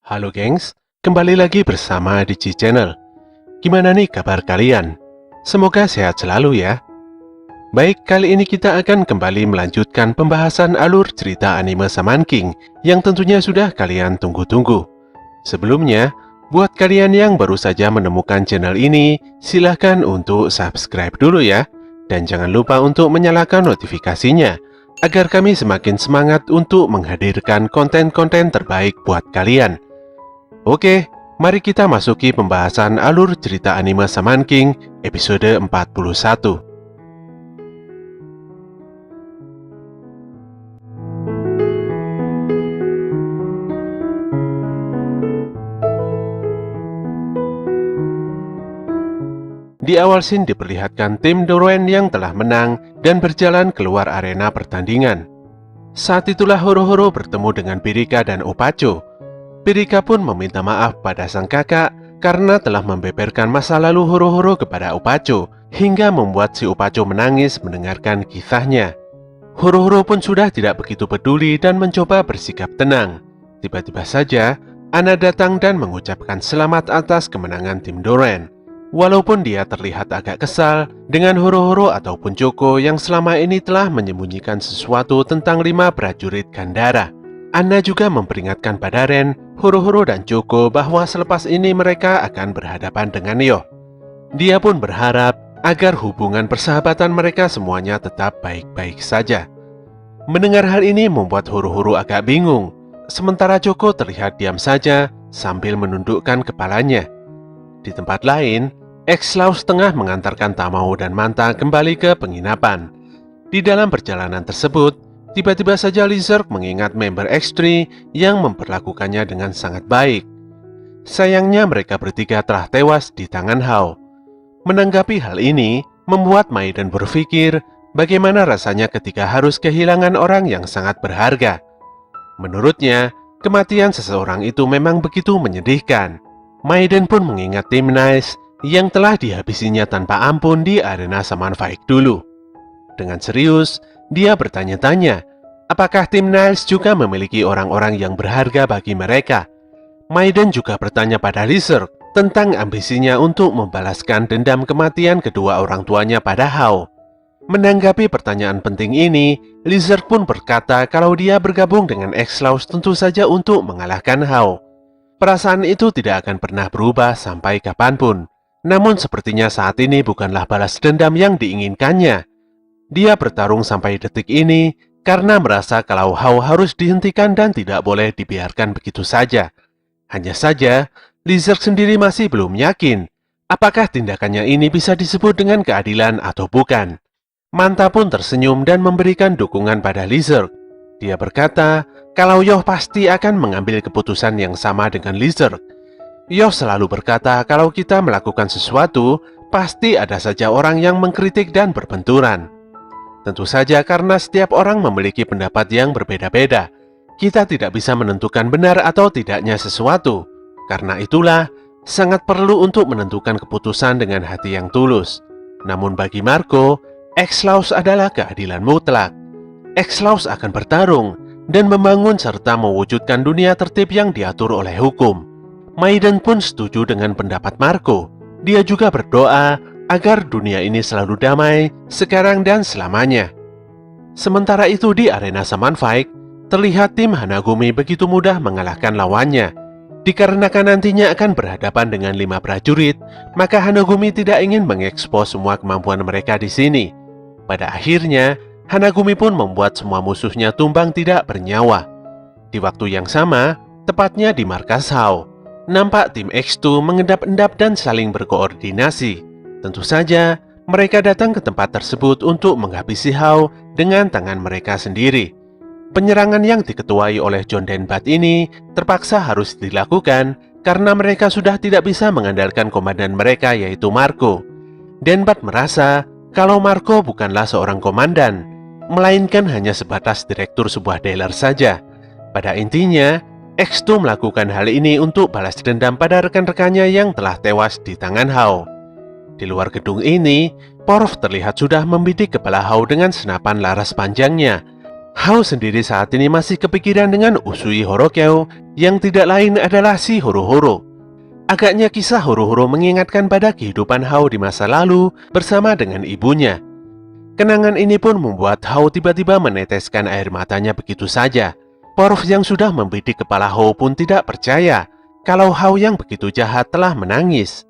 Halo gengs, kembali lagi bersama Digi Channel. Gimana nih kabar kalian? Semoga sehat selalu ya. Baik, kali ini kita akan kembali melanjutkan pembahasan alur cerita anime Shaman King yang tentunya sudah kalian tunggu-tunggu. Sebelumnya, buat kalian yang baru saja menemukan channel ini, silahkan untuk subscribe dulu ya. Dan jangan lupa untuk menyalakan notifikasinya, agar kami semakin semangat untuk menghadirkan konten-konten terbaik buat kalian. Oke, mari kita masuki pembahasan alur cerita anime Shaman King episode 41. Di awal scene diperlihatkan tim Doren yang telah menang dan berjalan keluar arena pertandingan. Saat itulah Horo-Horo bertemu dengan Pirika dan Opacho. Pirika pun meminta maaf pada sang kakak karena telah membeberkan masa lalu Horo-Horo kepada Opacho, hingga membuat si Opacho menangis mendengarkan kisahnya. Horo-Horo pun sudah tidak begitu peduli dan mencoba bersikap tenang. Tiba-tiba saja, Anna datang dan mengucapkan selamat atas kemenangan tim Doren. Walaupun dia terlihat agak kesal dengan Horo-Horo ataupun Choco yang selama ini telah menyembunyikan sesuatu tentang 5 prajurit Gandhara, Anna juga memperingatkan pada Ren, Horo-Horo dan Choco bahwa selepas ini mereka akan berhadapan dengan Yoh. Dia pun berharap agar hubungan persahabatan mereka semuanya tetap baik-baik saja. Mendengar hal ini membuat Horo-Horo agak bingung, sementara Choco terlihat diam saja sambil menundukkan kepalanya. Di tempat lain, X-Laws tengah mengantarkan Tamao dan Manta kembali ke penginapan. Di dalam perjalanan tersebut, tiba-tiba saja Lizard mengingat member X3 yang memperlakukannya dengan sangat baik. Sayangnya mereka bertiga telah tewas di tangan Hao. Menanggapi hal ini, membuat Maiden berpikir bagaimana rasanya ketika harus kehilangan orang yang sangat berharga. Menurutnya, kematian seseorang itu memang begitu menyedihkan. Maiden pun mengingat tim Nice yang telah dihabisinya tanpa ampun di arena Shaman Fight dulu. Dengan serius, dia bertanya-tanya, apakah tim Nice juga memiliki orang-orang yang berharga bagi mereka? Maiden juga bertanya pada Lizard tentang ambisinya untuk membalaskan dendam kematian kedua orang tuanya pada Hao. Menanggapi pertanyaan penting ini, Lizard pun berkata kalau dia bergabung dengan X-Laws tentu saja untuk mengalahkan Hao. Perasaan itu tidak akan pernah berubah sampai kapanpun. Namun sepertinya saat ini bukanlah balas dendam yang diinginkannya. Dia bertarung sampai detik ini karena merasa kalau Hao harus dihentikan dan tidak boleh dibiarkan begitu saja. Hanya saja, Lizard sendiri masih belum yakin apakah tindakannya ini bisa disebut dengan keadilan atau bukan. Manta pun tersenyum dan memberikan dukungan pada Lizard. Dia berkata kalau Yoh pasti akan mengambil keputusan yang sama dengan Lizard. Yoh selalu berkata kalau kita melakukan sesuatu, pasti ada saja orang yang mengkritik dan berbenturan. Tentu saja karena setiap orang memiliki pendapat yang berbeda-beda. Kita tidak bisa menentukan benar atau tidaknya sesuatu. Karena itulah, sangat perlu untuk menentukan keputusan dengan hati yang tulus. Namun bagi Marco, X-Laws adalah keadilan mutlak. X-Laws akan bertarung dan membangun serta mewujudkan dunia tertib yang diatur oleh hukum. Maiden pun setuju dengan pendapat Marco. Dia juga berdoa agar dunia ini selalu damai sekarang dan selamanya. Sementara itu di arena Shaman Fight, terlihat tim Hanagumi begitu mudah mengalahkan lawannya. Dikarenakan nantinya akan berhadapan dengan 5 prajurit, maka Hanagumi tidak ingin mengekspos semua kemampuan mereka di sini. Pada akhirnya, Hanagumi pun membuat semua musuhnya tumbang tidak bernyawa. Di waktu yang sama, tepatnya di markas Hao, nampak tim X2 mengendap-endap dan saling berkoordinasi. Tentu saja, mereka datang ke tempat tersebut untuk menghabisi Hao dengan tangan mereka sendiri. Penyerangan yang diketuai oleh John Denbat ini terpaksa harus dilakukan karena mereka sudah tidak bisa mengandalkan komandan mereka yaitu Marco. Denbat merasa kalau Marco bukanlah seorang komandan, melainkan hanya sebatas direktur sebuah dealer saja. Pada intinya, X2 melakukan hal ini untuk balas dendam pada rekan-rekannya yang telah tewas di tangan Hao. Di luar gedung ini, Porf terlihat sudah membidik kepala Hao dengan senapan laras panjangnya. Hao sendiri saat ini masih kepikiran dengan Usui Horokyo yang tidak lain adalah si Horo-Horo. Agaknya kisah Horo-Horo mengingatkan pada kehidupan Hao di masa lalu bersama dengan ibunya. Kenangan ini pun membuat Hao tiba-tiba meneteskan air matanya begitu saja. Porf yang sudah membidik kepala Hao pun tidak percaya kalau Hao yang begitu jahat telah menangis.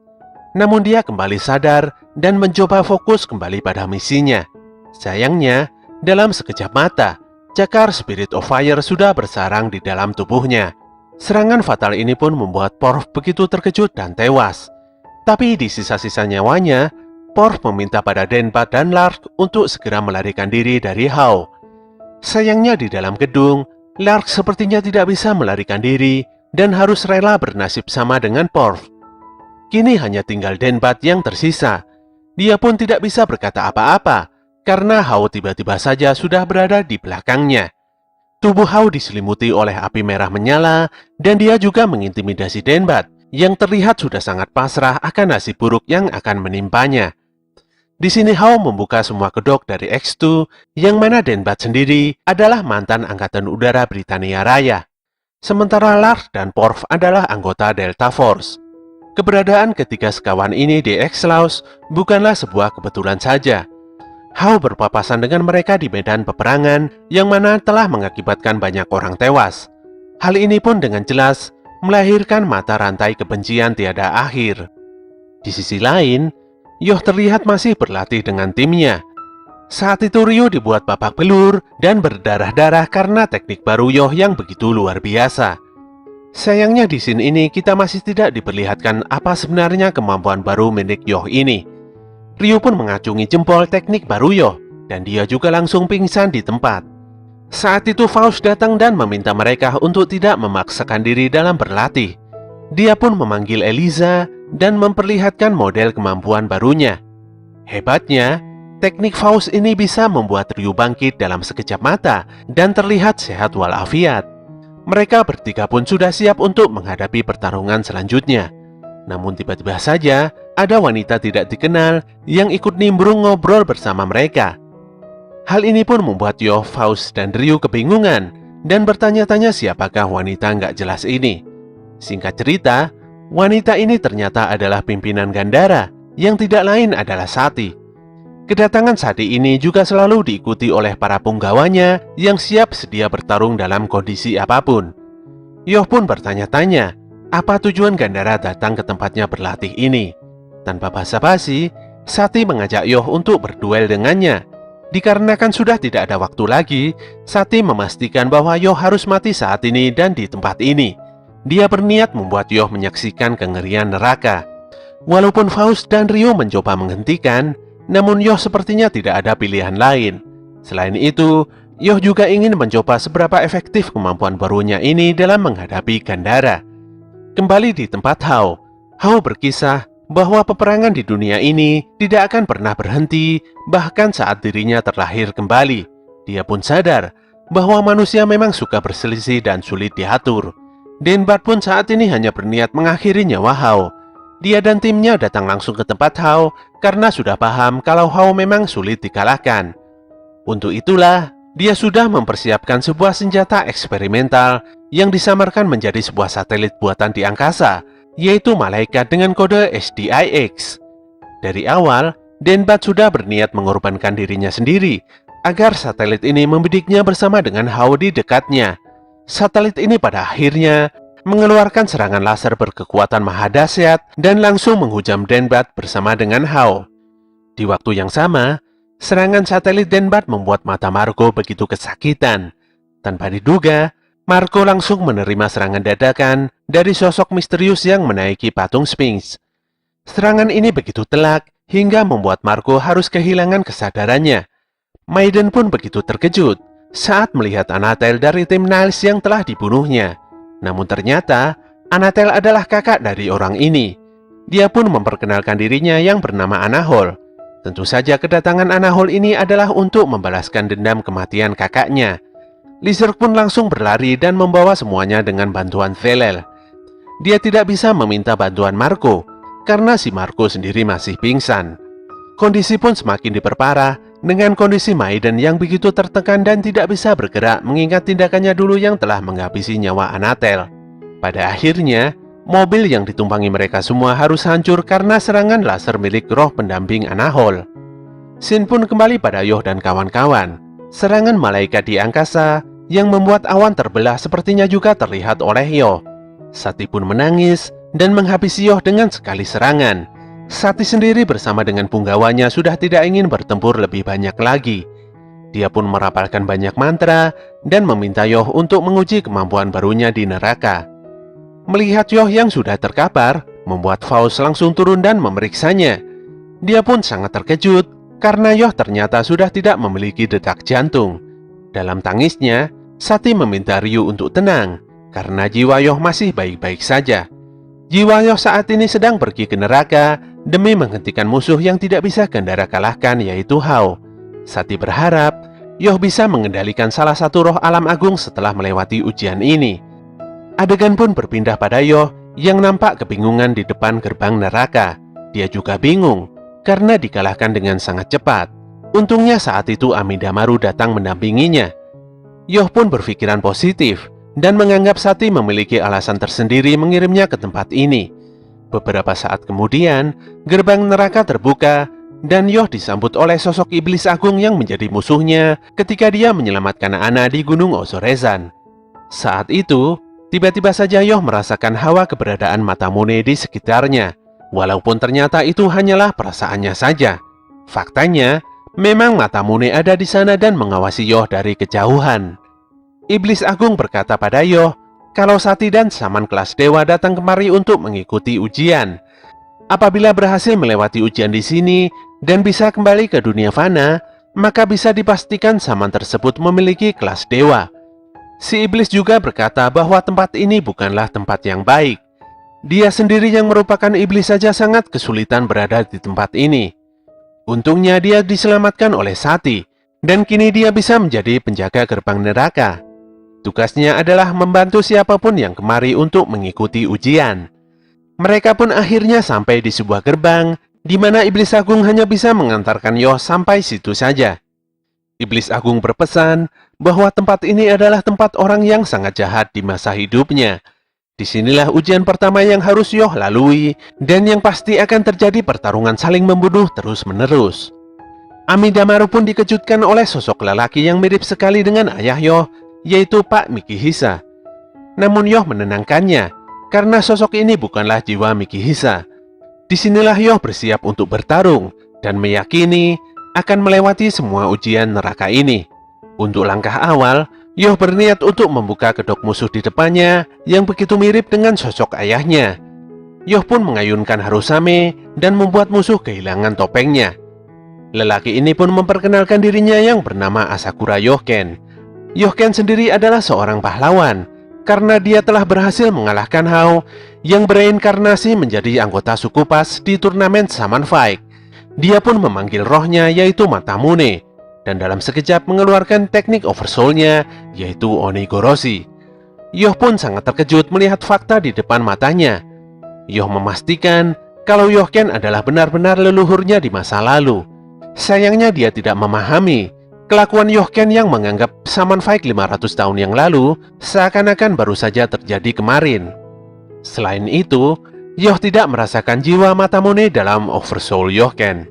Namun dia kembali sadar dan mencoba fokus kembali pada misinya. Sayangnya, dalam sekejap mata, cakar Spirit of Fire sudah bersarang di dalam tubuhnya. Serangan fatal ini pun membuat Porf begitu terkejut dan tewas. Tapi di sisa-sisa nyawanya, Porf meminta pada Denpat dan Lark untuk segera melarikan diri dari Hao. Sayangnya di dalam gedung, Lark sepertinya tidak bisa melarikan diri dan harus rela bernasib sama dengan Porf. Kini hanya tinggal Denpat yang tersisa. Dia pun tidak bisa berkata apa-apa karena Hao tiba-tiba saja sudah berada di belakangnya. Tubuh Hao diselimuti oleh api merah menyala dan dia juga mengintimidasi Denpat yang terlihat sudah sangat pasrah akan nasib buruk yang akan menimpanya. Di sini Hao membuka semua kedok dari X2 yang mana Denpat sendiri adalah mantan Angkatan Udara Britania Raya. Sementara Lark dan Porf adalah anggota Delta Force. Keberadaan ketiga sekawan ini di X-Laws bukanlah sebuah kebetulan saja. Hao berpapasan dengan mereka di medan peperangan yang mana telah mengakibatkan banyak orang tewas. Hal ini pun dengan jelas melahirkan mata rantai kebencian tiada akhir. Di sisi lain, Yoh terlihat masih berlatih dengan timnya. Saat itu Ryu dibuat babak belur dan berdarah-darah karena teknik baru Yoh yang begitu luar biasa. Sayangnya di scene ini kita masih tidak diperlihatkan apa sebenarnya kemampuan baru milik Yoh ini. Ryu pun mengacungi jempol teknik baru Yoh dan dia juga langsung pingsan di tempat. Saat itu Faust datang dan meminta mereka untuk tidak memaksakan diri dalam berlatih. Dia pun memanggil Eliza dan memperlihatkan model kemampuan barunya. Hebatnya, teknik Faust ini bisa membuat Ryu bangkit dalam sekejap mata dan terlihat sehat walafiat. Mereka bertiga pun sudah siap untuk menghadapi pertarungan selanjutnya. Namun tiba-tiba saja ada wanita tidak dikenal yang ikut nimbrung ngobrol bersama mereka. Hal ini pun membuat Yoh, Faust, dan Ryu kebingungan dan bertanya-tanya siapakah wanita nggak jelas ini. Singkat cerita, wanita ini ternyata adalah pimpinan Gandara yang tidak lain adalah Sati. Kedatangan Sati ini juga selalu diikuti oleh para punggawanya yang siap sedia bertarung dalam kondisi apapun. Yoh pun bertanya-tanya, apa tujuan Gandara datang ke tempatnya berlatih ini? Tanpa basa-basi, Sati mengajak Yoh untuk berduel dengannya. Dikarenakan sudah tidak ada waktu lagi, Sati memastikan bahwa Yoh harus mati saat ini dan di tempat ini. Dia berniat membuat Yoh menyaksikan kengerian neraka. Walaupun Faust dan Ryu mencoba menghentikan, namun Yoh sepertinya tidak ada pilihan lain. Selain itu, Yoh juga ingin mencoba seberapa efektif kemampuan barunya ini dalam menghadapi Gandara. Kembali di tempat Hao, Hao berkisah bahwa peperangan di dunia ini tidak akan pernah berhenti bahkan saat dirinya terlahir kembali. Dia pun sadar bahwa manusia memang suka berselisih dan sulit diatur. Denbat pun saat ini hanya berniat mengakhiri nyawa Hao. Dia dan timnya datang langsung ke tempat Hao karena sudah paham kalau Hao memang sulit dikalahkan. Untuk itulah, dia sudah mempersiapkan sebuah senjata eksperimental yang disamarkan menjadi sebuah satelit buatan di angkasa, yaitu malaikat dengan kode SDIX. Dari awal, Denbat sudah berniat mengorbankan dirinya sendiri agar satelit ini membidiknya bersama dengan Hao di dekatnya. Satelit ini pada akhirnya mengeluarkan serangan laser berkekuatan maha dahsyat dan langsung menghujam Denbat bersama dengan Hao. Di waktu yang sama, serangan satelit Denbat membuat mata Marco begitu kesakitan. Tanpa diduga, Marco langsung menerima serangan dadakan dari sosok misterius yang menaiki patung Sphinx. Serangan ini begitu telak hingga membuat Marco harus kehilangan kesadarannya. Maiden pun begitu terkejut saat melihat Anatel dari tim Niles yang telah dibunuhnya. Namun ternyata, Anatel adalah kakak dari orang ini. Dia pun memperkenalkan dirinya yang bernama Anahol. Tentu saja kedatangan Anahol ini adalah untuk membalaskan dendam kematian kakaknya. Lizard pun langsung berlari dan membawa semuanya dengan bantuan Zelel. Dia tidak bisa meminta bantuan Marco, karena si Marco sendiri masih pingsan. Kondisi pun semakin diperparah Dengan kondisi Maiden yang begitu tertekan dan tidak bisa bergerak mengingat tindakannya dulu yang telah menghabisi nyawa Anatel. Pada akhirnya, mobil yang ditumpangi mereka semua harus hancur karena serangan laser milik roh pendamping Anahol. Scene pun kembali pada Yoh dan kawan-kawan. Serangan malaikat di angkasa yang membuat awan terbelah sepertinya juga terlihat oleh Yoh. Sati pun menangis dan menghabisi Yoh dengan sekali serangan. Sati sendiri bersama dengan punggawanya sudah tidak ingin bertempur lebih banyak lagi. Dia pun merapalkan banyak mantra dan meminta Yoh untuk menguji kemampuan barunya di neraka. Melihat Yoh yang sudah terkapar, membuat Faust langsung turun dan memeriksanya. Dia pun sangat terkejut karena Yoh ternyata sudah tidak memiliki detak jantung. Dalam tangisnya, Sati meminta Ryu untuk tenang karena jiwa Yoh masih baik-baik saja. Jiwa Yoh saat ini sedang pergi ke neraka demi menghentikan musuh yang tidak bisa Gandhara kalahkan, yaitu Hao. Sati berharap Yoh bisa mengendalikan salah satu roh alam agung setelah melewati ujian ini. Adegan pun berpindah pada Yoh yang nampak kebingungan di depan gerbang neraka. Dia juga bingung karena dikalahkan dengan sangat cepat. Untungnya saat itu Amidamaru datang mendampinginya. Yoh pun berpikiran positif dan menganggap Sati memiliki alasan tersendiri mengirimnya ke tempat ini. Beberapa saat kemudian, gerbang neraka terbuka dan Yoh disambut oleh sosok iblis agung yang menjadi musuhnya ketika dia menyelamatkan Ana di Gunung Ozorezan. Saat itu, tiba-tiba saja Yoh merasakan hawa keberadaan Matamune di sekitarnya, walaupun ternyata itu hanyalah perasaannya saja. Faktanya, memang Matamune ada di sana dan mengawasi Yoh dari kejauhan. Iblis agung berkata pada Yoh kalau Sati dan Saman kelas dewa datang kemari untuk mengikuti ujian. Apabila berhasil melewati ujian di sini dan bisa kembali ke dunia fana, maka bisa dipastikan Saman tersebut memiliki kelas dewa. Si iblis juga berkata bahwa tempat ini bukanlah tempat yang baik. Dia sendiri yang merupakan iblis saja sangat kesulitan berada di tempat ini. Untungnya dia diselamatkan oleh Sati, dan kini dia bisa menjadi penjaga gerbang neraka. Tugasnya adalah membantu siapapun yang kemari untuk mengikuti ujian. Mereka pun akhirnya sampai di sebuah gerbang, di mana Iblis Agung hanya bisa mengantarkan Yoh sampai situ saja. Iblis Agung berpesan bahwa tempat ini adalah tempat orang yang sangat jahat di masa hidupnya. Disinilah ujian pertama yang harus Yoh lalui, dan yang pasti akan terjadi pertarungan saling membunuh terus-menerus. Amidamaru pun dikejutkan oleh sosok lelaki yang mirip sekali dengan ayah Yoh, yaitu Pak Mikihisa. Namun Yoh menenangkannya, karena sosok ini bukanlah jiwa Mikihisa. Disinilah Yoh bersiap untuk bertarung, dan meyakini akan melewati semua ujian neraka ini. Untuk langkah awal, Yoh berniat untuk membuka kedok musuh di depannya, yang begitu mirip dengan sosok ayahnya. Yoh pun mengayunkan Harusame, dan membuat musuh kehilangan topengnya. Lelaki ini pun memperkenalkan dirinya yang bernama Asakura Yohken. Yohken sendiri adalah seorang pahlawan, karena dia telah berhasil mengalahkan Hao yang bereinkarnasi menjadi anggota suku Pas di turnamen Saman Fight. Dia pun memanggil rohnya yaitu Matamune, dan dalam sekejap mengeluarkan teknik Oversoul-nya yaitu Onigoroshi. Yoh pun sangat terkejut melihat fakta di depan matanya. Yoh memastikan kalau Yohken adalah benar-benar leluhurnya di masa lalu. Sayangnya dia tidak memahami kelakuan Yohken yang menganggap Saman Fight 500 tahun yang lalu seakan-akan baru saja terjadi kemarin. Selain itu, Yoh tidak merasakan jiwa Matamune dalam Oversoul Yohken.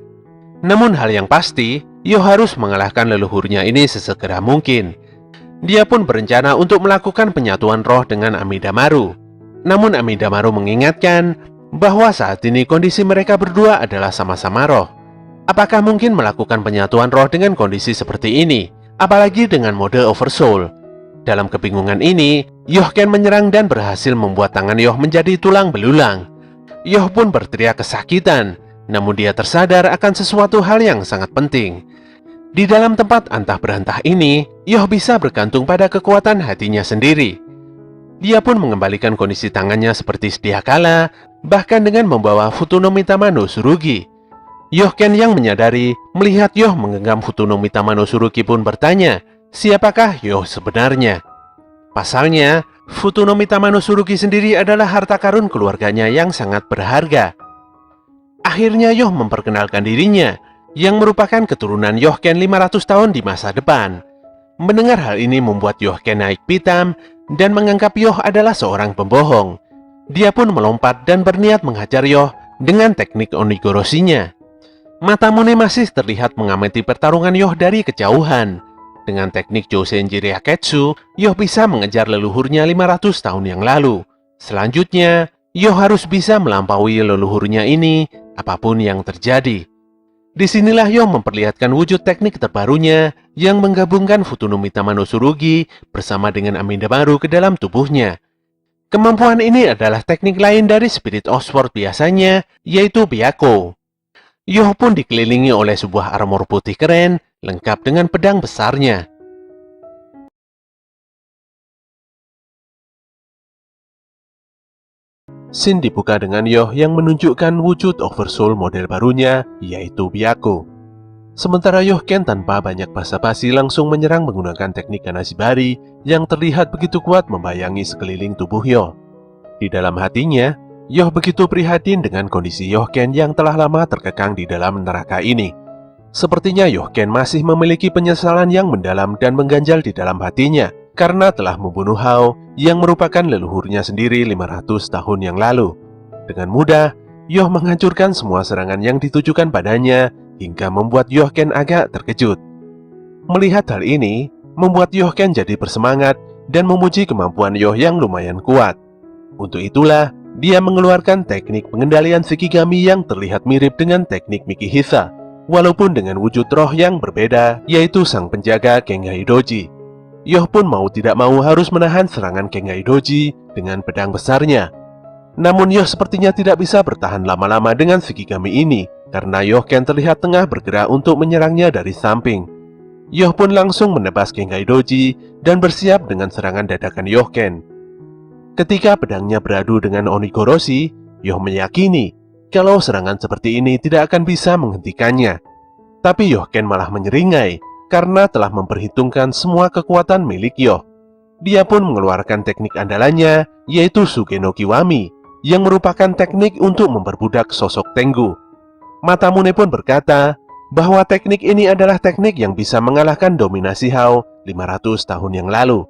Namun hal yang pasti, Yoh harus mengalahkan leluhurnya ini sesegera mungkin. Dia pun berencana untuk melakukan penyatuan roh dengan Amidamaru. Namun Amidamaru mengingatkan bahwa saat ini kondisi mereka berdua adalah sama-sama roh. Apakah mungkin melakukan penyatuan roh dengan kondisi seperti ini, apalagi dengan mode Oversoul? Dalam kebingungan ini, Yohken menyerang dan berhasil membuat tangan Yoh menjadi tulang belulang. Yoh pun berteriak kesakitan, namun dia tersadar akan sesuatu hal yang sangat penting. Di dalam tempat antah berantah ini, Yoh bisa bergantung pada kekuatan hatinya sendiri. Dia pun mengembalikan kondisi tangannya seperti sedia kala, bahkan dengan membawa Futonomitama no Tsurugi. Yohken yang menyadari melihat Yoh menggenggam Futonomitama no Tsurugi pun bertanya, siapakah Yoh sebenarnya? Pasalnya, Futonomitama no Tsurugi sendiri adalah harta karun keluarganya yang sangat berharga. Akhirnya Yoh memperkenalkan dirinya. yang merupakan keturunan Yohken 500 tahun di masa depan. Mendengar hal ini membuat Yohken naik pitam dan menganggap Yoh adalah seorang pembohong. Dia pun melompat dan berniat menghajar Yoh dengan teknik onigoroshinya. Matamune masih terlihat mengamati pertarungan Yoh dari kejauhan. Dengan teknik Jousenji Ryaketsu, Yoh bisa mengejar leluhurnya 500 tahun yang lalu. Selanjutnya, Yoh harus bisa melampaui leluhurnya ini, apapun yang terjadi. Disinilah Yoh memperlihatkan wujud teknik terbarunya yang menggabungkan Futono Mitama no Tsurugi bersama dengan Amendabaru ke dalam tubuhnya. Kemampuan ini adalah teknik lain dari Spirit of Sword biasanya, yaitu Byakuo. Yoh pun dikelilingi oleh sebuah armor putih keren, lengkap dengan pedang besarnya. Scene dibuka dengan Yoh yang menunjukkan wujud Oversoul model barunya, yaitu Byakuo. Sementara Yohken tanpa banyak basa-basi langsung menyerang menggunakan teknik Kanashibari yang terlihat begitu kuat membayangi sekeliling tubuh Yoh. Di dalam hatinya, Yoh begitu prihatin dengan kondisi Yohken yang telah lama terkekang di dalam neraka ini. Sepertinya Yohken masih memiliki penyesalan yang mendalam dan mengganjal di dalam hatinya karena telah membunuh Hao yang merupakan leluhurnya sendiri 500 tahun yang lalu. Dengan mudah, Yoh menghancurkan semua serangan yang ditujukan padanya hingga membuat Yohken agak terkejut. Melihat hal ini, membuat Yohken jadi bersemangat dan memuji kemampuan Yoh yang lumayan kuat. Untuk itulah, dia mengeluarkan teknik pengendalian Shikigami yang terlihat mirip dengan teknik Mikihisa, walaupun dengan wujud roh yang berbeda, yaitu sang penjaga Kengai Doji. Yoh pun mau tidak mau harus menahan serangan Kengai Doji dengan pedang besarnya. Namun Yoh sepertinya tidak bisa bertahan lama-lama dengan Shikigami ini, karena Yohken terlihat tengah bergerak untuk menyerangnya dari samping. Yoh pun langsung menebas Kengai Doji dan bersiap dengan serangan dadakan Yohken. Ketika pedangnya beradu dengan onigoroshi, Yoh meyakini kalau serangan seperti ini tidak akan bisa menghentikannya. Tapi Yohken malah menyeringai karena telah memperhitungkan semua kekuatan milik Yoh. Dia pun mengeluarkan teknik andalannya, yaitu Suge no Kiwami, yang merupakan teknik untuk memperbudak sosok Tengu. Matamune pun berkata bahwa teknik ini adalah teknik yang bisa mengalahkan dominasi Hao 500 tahun yang lalu.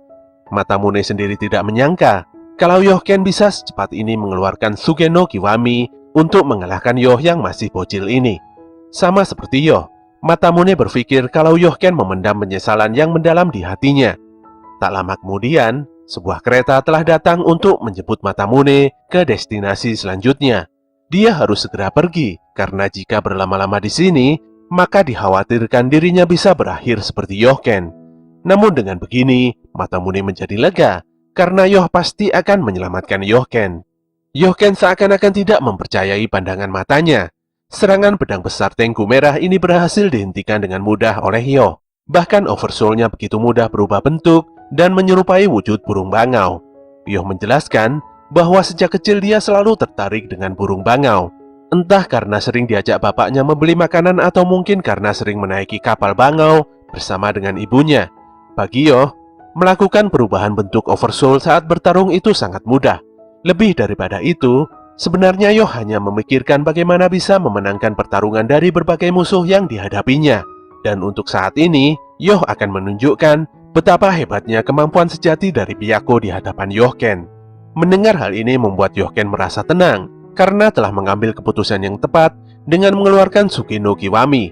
Matamune sendiri tidak menyangka kalau Yohken bisa secepat ini mengeluarkan Suge no Kiwami untuk mengalahkan Yoh yang masih bocil ini. Sama seperti Yoh, Matamune berpikir kalau Yohken memendam penyesalan yang mendalam di hatinya. Tak lama kemudian, sebuah kereta telah datang untuk menjemput Matamune ke destinasi selanjutnya. Dia harus segera pergi, karena jika berlama-lama di sini, maka dikhawatirkan dirinya bisa berakhir seperti Yohken. Namun dengan begini, Matamune menjadi lega, karena Yoh pasti akan menyelamatkan Yohken. Yohken seakan-akan tidak mempercayai pandangan matanya. Serangan pedang besar Tengu merah ini berhasil dihentikan dengan mudah oleh Yoh. Bahkan Oversoul-nya begitu mudah berubah bentuk dan menyerupai wujud burung bangau. Yoh menjelaskan bahwa sejak kecil dia selalu tertarik dengan burung bangau. Entah karena sering diajak bapaknya membeli makanan atau mungkin karena sering menaiki kapal bangau bersama dengan ibunya. Bagi Yoh, melakukan perubahan bentuk Oversoul saat bertarung itu sangat mudah. Lebih daripada itu, sebenarnya Yoh hanya memikirkan bagaimana bisa memenangkan pertarungan dari berbagai musuh yang dihadapinya. Dan untuk saat ini, Yoh akan menunjukkan betapa hebatnya kemampuan sejati dari Byakuo di hadapan Yohken. Mendengar hal ini membuat Yohken merasa tenang, karena telah mengambil keputusan yang tepat dengan mengeluarkan Suge no Kiwami.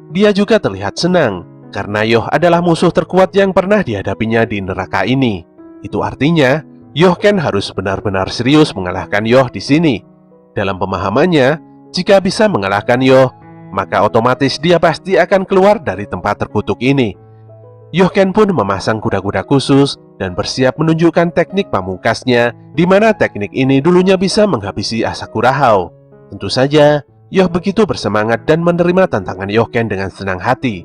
Dia juga terlihat senang, karena Yoh adalah musuh terkuat yang pernah dihadapinya di neraka ini. Itu artinya, Yohken harus benar-benar serius mengalahkan Yoh di sini. Dalam pemahamannya, jika bisa mengalahkan Yoh, maka otomatis dia pasti akan keluar dari tempat terkutuk ini. Yohken pun memasang kuda-kuda khusus dan bersiap menunjukkan teknik pamungkasnya, di mana teknik ini dulunya bisa menghabisi Asakura Hao. Tentu saja, Yoh begitu bersemangat dan menerima tantangan Yohken dengan senang hati.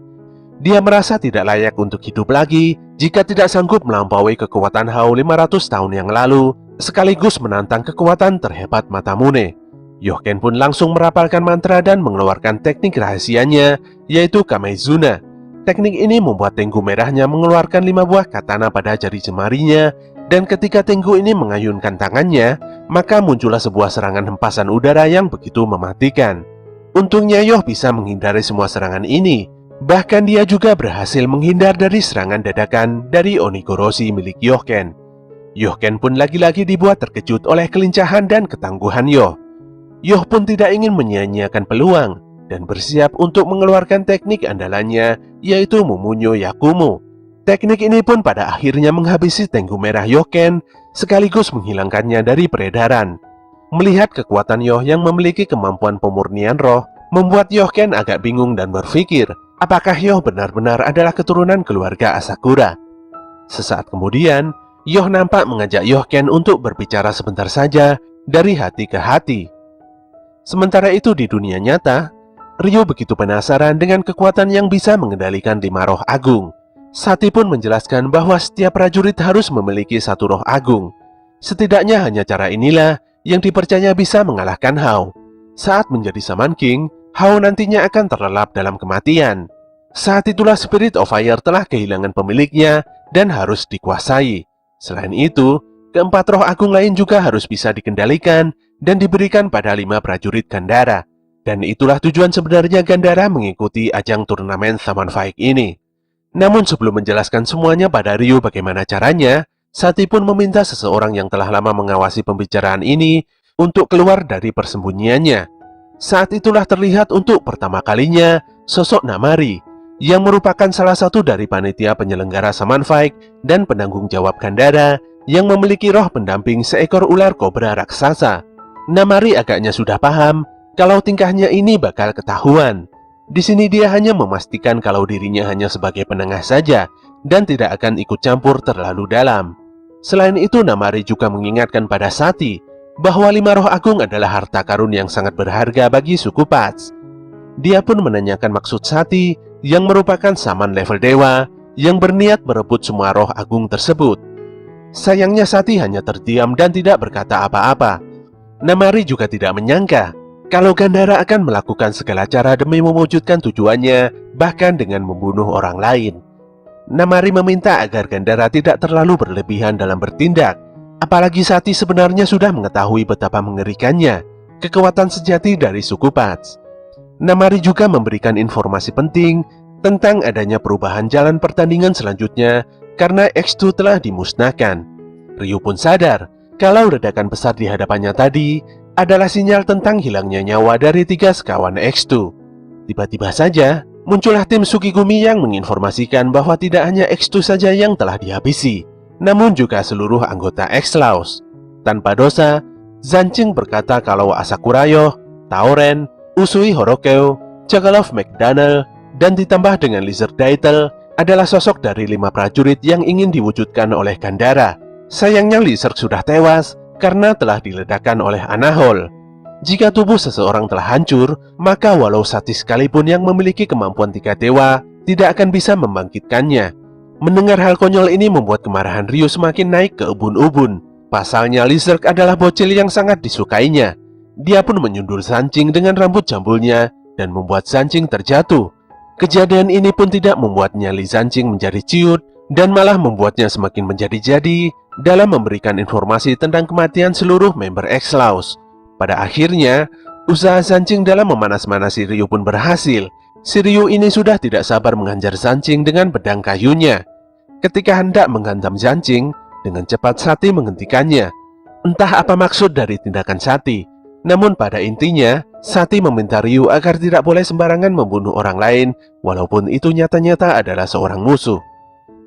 Dia merasa tidak layak untuk hidup lagi jika tidak sanggup melampaui kekuatan Hao 500 tahun yang lalu, sekaligus menantang kekuatan terhebat Matamune. Yohken pun langsung merapalkan mantra dan mengeluarkan teknik rahasianya, yaitu Kamezuna. Teknik ini membuat Tengu merahnya mengeluarkan 5 buah katana pada jari jemarinya, dan ketika Tengu ini mengayunkan tangannya, maka muncullah sebuah serangan hempasan udara yang begitu mematikan. Untungnya Yoh bisa menghindari semua serangan ini. Bahkan dia juga berhasil menghindar dari serangan dadakan dari Onigoroshi milik Yohken. Yohken pun lagi-lagi dibuat terkejut oleh kelincahan dan ketangguhan Yoh. Yoh pun tidak ingin menyia-nyiakan peluang dan bersiap untuk mengeluarkan teknik andalannya, yaitu Mumunyo Yakumo. Teknik ini pun pada akhirnya menghabisi Tengu Merah Yohken sekaligus menghilangkannya dari peredaran. Melihat kekuatan Yoh yang memiliki kemampuan pemurnian roh, membuat Yohken agak bingung dan berpikir, apakah Yoh benar-benar adalah keturunan keluarga Asakura? Sesaat kemudian, Yoh nampak mengajak Yohken untuk berbicara sebentar saja dari hati ke hati. Sementara itu di dunia nyata, Ryu begitu penasaran dengan kekuatan yang bisa mengendalikan 5 roh agung. Sati pun menjelaskan bahwa setiap prajurit harus memiliki 1 roh agung. Setidaknya hanya cara inilah yang dipercaya bisa mengalahkan Hao. Saat menjadi Shaman King, Hao nantinya akan terlelap dalam kematian. Saat itulah Spirit of Fire telah kehilangan pemiliknya dan harus dikuasai. Selain itu, keempat roh agung lain juga harus bisa dikendalikan dan diberikan pada 5 prajurit Gandhara. Dan itulah tujuan sebenarnya Gandhara mengikuti ajang turnamen Shaman Fight ini. Namun sebelum menjelaskan semuanya pada Ryu bagaimana caranya, Sati pun meminta seseorang yang telah lama mengawasi pembicaraan ini untuk keluar dari persembunyiannya. Saat itulah terlihat untuk pertama kalinya sosok Namari, yang merupakan salah satu dari panitia penyelenggara Shaman Fight dan penanggung jawab Gandhara yang memiliki roh pendamping seekor ular kobra raksasa. Namari agaknya sudah paham kalau tingkahnya ini bakal ketahuan. Di sini dia hanya memastikan kalau dirinya hanya sebagai penengah saja dan tidak akan ikut campur terlalu dalam. Selain itu, Namari juga mengingatkan pada Sati bahwa 5 roh agung adalah harta karun yang sangat berharga bagi suku Pats. Dia pun menanyakan maksud Sati yang merupakan saman level dewa yang berniat merebut semua roh agung tersebut. Sayangnya Sati hanya terdiam dan tidak berkata apa-apa. Namari juga tidak menyangka kalau Gandhara akan melakukan segala cara demi mewujudkan tujuannya, bahkan dengan membunuh orang lain. Namari meminta agar Gandhara tidak terlalu berlebihan dalam bertindak, apalagi Sati sebenarnya sudah mengetahui betapa mengerikannya kekuatan sejati dari suku Pats. Namari juga memberikan informasi penting tentang adanya perubahan jalan pertandingan selanjutnya karena X2 telah dimusnahkan. Ryu pun sadar kalau ledakan besar di hadapannya tadi adalah sinyal tentang hilangnya nyawa dari 3 sekawan X2. Tiba-tiba saja muncullah tim Tsukigumi yang menginformasikan bahwa tidak hanya X2 saja yang telah dihabisi, namun juga seluruh anggota X-Laws. Tanpa dosa, Zanching berkata kalau Asakura Yoh, Taoren, Usui Horokeu, Chocolove McDaniel, dan ditambah dengan Lizard Daitel adalah sosok dari 5 prajurit yang ingin diwujudkan oleh Gandhara. Sayangnya Lizard sudah tewas karena telah diledakkan oleh Anahol. Jika tubuh seseorang telah hancur, maka walau Sati sekalipun yang memiliki kemampuan 3 dewa tidak akan bisa membangkitkannya. Mendengar hal konyol ini membuat kemarahan Ryu semakin naik ke ubun-ubun. Pasalnya Lizard adalah bocil yang sangat disukainya. Dia pun menyundul Zanching dengan rambut jambulnya dan membuat Zanching terjatuh. Kejadian ini pun tidak membuat nyali Zanching menjadi ciut dan malah membuatnya semakin menjadi-jadi dalam memberikan informasi tentang kematian seluruh member X-Laws. Pada akhirnya, usaha Zanching dalam memanas-manasi Ryu pun berhasil. Si Ryu ini sudah tidak sabar menghajar Zanching dengan pedang kayunya. Ketika hendak menghantam Zanching, dengan cepat Sati menghentikannya. Entah apa maksud dari tindakan Sati, namun pada intinya, Sati meminta Ryu agar tidak boleh sembarangan membunuh orang lain, walaupun itu nyata-nyata adalah seorang musuh.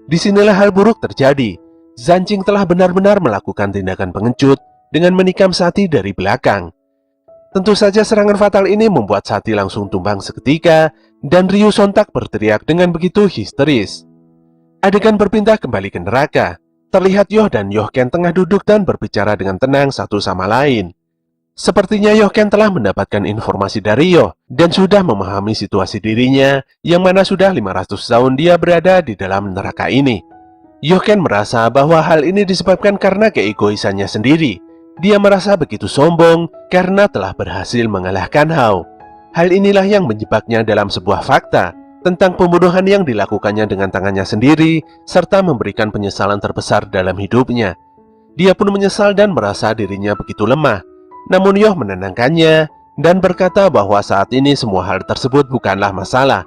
Disinilah hal buruk terjadi. Zanching telah benar-benar melakukan tindakan pengecut dengan menikam Sati dari belakang. Tentu saja serangan fatal ini membuat Sati langsung tumbang seketika, dan Ryu sontak berteriak dengan begitu histeris. Adegan berpindah kembali ke neraka. Terlihat Yoh dan Yohken tengah duduk dan berbicara dengan tenang satu sama lain. Sepertinya Yohken telah mendapatkan informasi dari Yoh dan sudah memahami situasi dirinya, yang mana sudah 500 tahun dia berada di dalam neraka ini. Yohken merasa bahwa hal ini disebabkan karena keegoisannya sendiri. Dia merasa begitu sombong karena telah berhasil mengalahkan Hao. Hal inilah yang menjebaknya dalam sebuah fakta tentang pembunuhan yang dilakukannya dengan tangannya sendiri, serta memberikan penyesalan terbesar dalam hidupnya. Dia pun menyesal dan merasa dirinya begitu lemah. Namun Yoh menenangkannya dan berkata bahwa saat ini semua hal tersebut bukanlah masalah.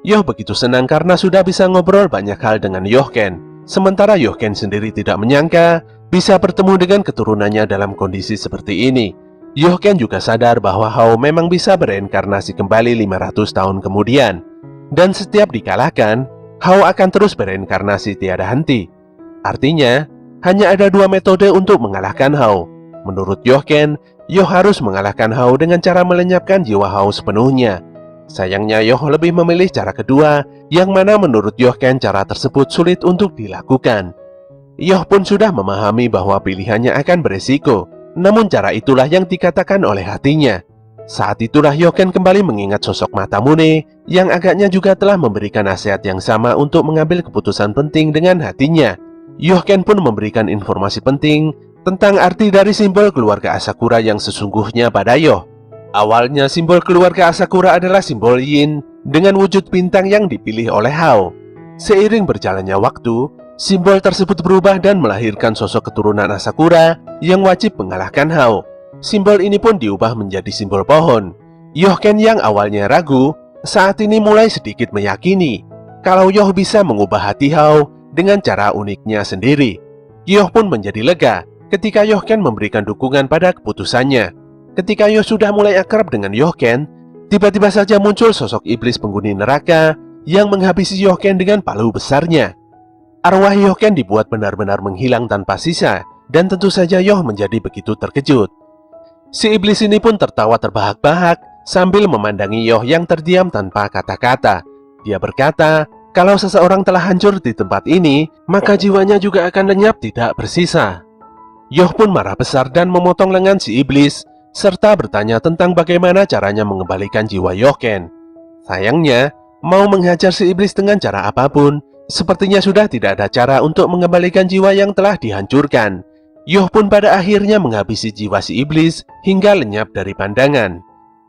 Yoh begitu senang karena sudah bisa ngobrol banyak hal dengan Yohken. Sementara Yohken sendiri tidak menyangka bisa bertemu dengan keturunannya dalam kondisi seperti ini. Yohken juga sadar bahwa Hao memang bisa bereinkarnasi kembali 500 tahun kemudian. Dan setiap dikalahkan, Hao akan terus bereinkarnasi tiada henti. Artinya, hanya ada dua metode untuk mengalahkan Hao. Menurut Yohken, Yoh harus mengalahkan Hao dengan cara melenyapkan jiwa Hao sepenuhnya. Sayangnya Yoh lebih memilih cara kedua, yang mana menurut Yohken cara tersebut sulit untuk dilakukan. Yoh pun sudah memahami bahwa pilihannya akan beresiko, namun cara itulah yang dikatakan oleh hatinya. Saat itulah Yohken kembali mengingat sosok Masamune yang agaknya juga telah memberikan nasihat yang sama untuk mengambil keputusan penting dengan hatinya. Yohken pun memberikan informasi penting tentang arti dari simbol keluarga Asakura yang sesungguhnya pada Yoh. Awalnya simbol keluarga Asakura adalah simbol Yin dengan wujud bintang yang dipilih oleh Hao. Seiring berjalannya waktu, simbol tersebut berubah dan melahirkan sosok keturunan Asakura yang wajib mengalahkan Hao. Simbol ini pun diubah menjadi simbol pohon. Yohken yang awalnya ragu, saat ini mulai sedikit meyakini kalau Yoh bisa mengubah hati Hao dengan cara uniknya sendiri. Yoh pun menjadi lega ketika Yohken memberikan dukungan pada keputusannya. Ketika Yoh sudah mulai akrab dengan Yohken, tiba-tiba saja muncul sosok iblis penghuni neraka yang menghabisi Yohken dengan palu besarnya. Arwah Yohken dibuat benar-benar menghilang tanpa sisa, dan tentu saja Yoh menjadi begitu terkejut. Si iblis ini pun tertawa terbahak-bahak sambil memandangi Yoh yang terdiam tanpa kata-kata. Dia berkata, kalau seseorang telah hancur di tempat ini, maka jiwanya juga akan lenyap tidak bersisa. Yoh pun marah besar dan memotong lengan si iblis, serta bertanya tentang bagaimana caranya mengembalikan jiwa Yohken. Sayangnya, mau menghajar si iblis dengan cara apapun, sepertinya sudah tidak ada cara untuk mengembalikan jiwa yang telah dihancurkan. Yoh pun pada akhirnya menghabisi jiwa si iblis hingga lenyap dari pandangan.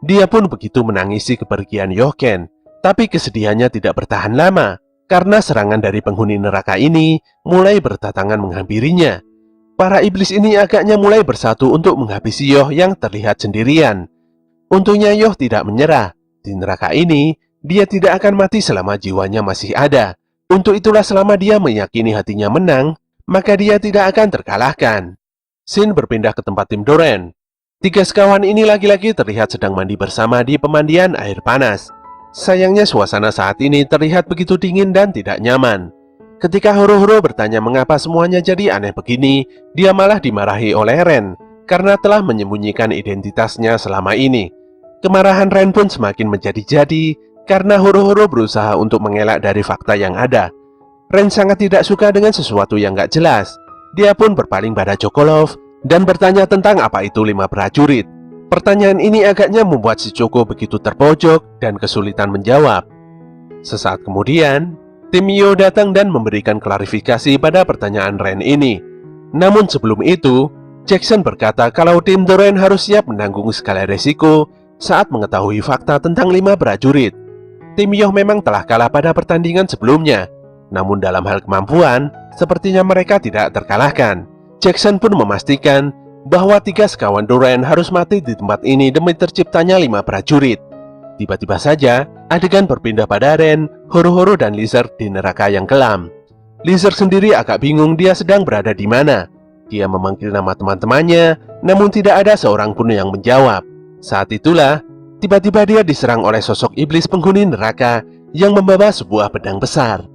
Dia pun begitu menangisi kepergian Yohken, tapi kesedihannya tidak bertahan lama, karena serangan dari penghuni neraka ini mulai berdatangan menghampirinya. Para iblis ini agaknya mulai bersatu untuk menghabisi Yoh yang terlihat sendirian. Untungnya Yoh tidak menyerah. Di neraka ini, dia tidak akan mati selama jiwanya masih ada. Untuk itulah selama dia meyakini hatinya menang, maka dia tidak akan terkalahkan. Shin berpindah ke tempat tim Doran. Tiga sekawan ini lagi-lagi terlihat sedang mandi bersama di pemandian air panas. Sayangnya suasana saat ini terlihat begitu dingin dan tidak nyaman. Ketika Horo-Horo bertanya mengapa semuanya jadi aneh begini, dia malah dimarahi oleh Ren karena telah menyembunyikan identitasnya selama ini. Kemarahan Ren pun semakin menjadi-jadi karena Horo-Horo berusaha untuk mengelak dari fakta yang ada. Ren sangat tidak suka dengan sesuatu yang gak jelas. Dia pun berpaling pada Chokolov dan bertanya tentang apa itu 5 prajurit. Pertanyaan ini agaknya membuat si Choco begitu terpojok dan kesulitan menjawab. Sesaat kemudian, tim Mio datang dan memberikan klarifikasi pada pertanyaan Ren ini. Namun sebelum itu, Jackson berkata kalau tim Doran harus siap menanggung segala resiko saat mengetahui fakta tentang 5 prajurit. Tim Yoh memang telah kalah pada pertandingan sebelumnya, namun dalam hal kemampuan, sepertinya mereka tidak terkalahkan. Jackson pun memastikan bahwa 3 sekawan Doran harus mati di tempat ini demi terciptanya 5 prajurit. Tiba-tiba saja, adegan berpindah pada Ren, Horo-Horo dan Lizard di neraka yang kelam. Lizard sendiri agak bingung dia sedang berada di mana. Dia memanggil nama teman-temannya, namun tidak ada seorang pun yang menjawab. Saat itulah, tiba-tiba dia diserang oleh sosok iblis penghuni neraka yang membawa sebuah pedang besar.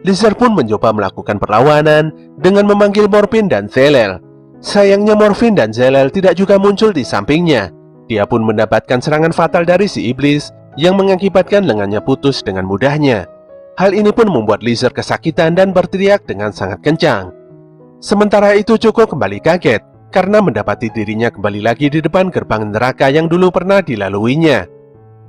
Lizard pun mencoba melakukan perlawanan dengan memanggil Morphin dan Zelel. Sayangnya Morphin dan Zelel tidak juga muncul di sampingnya. Dia pun mendapatkan serangan fatal dari si iblis yang mengakibatkan lengannya putus dengan mudahnya. Hal ini pun membuat Lizard kesakitan dan berteriak dengan sangat kencang. Sementara itu Choco kembali kaget karena mendapati dirinya kembali lagi di depan gerbang neraka yang dulu pernah dilaluinya.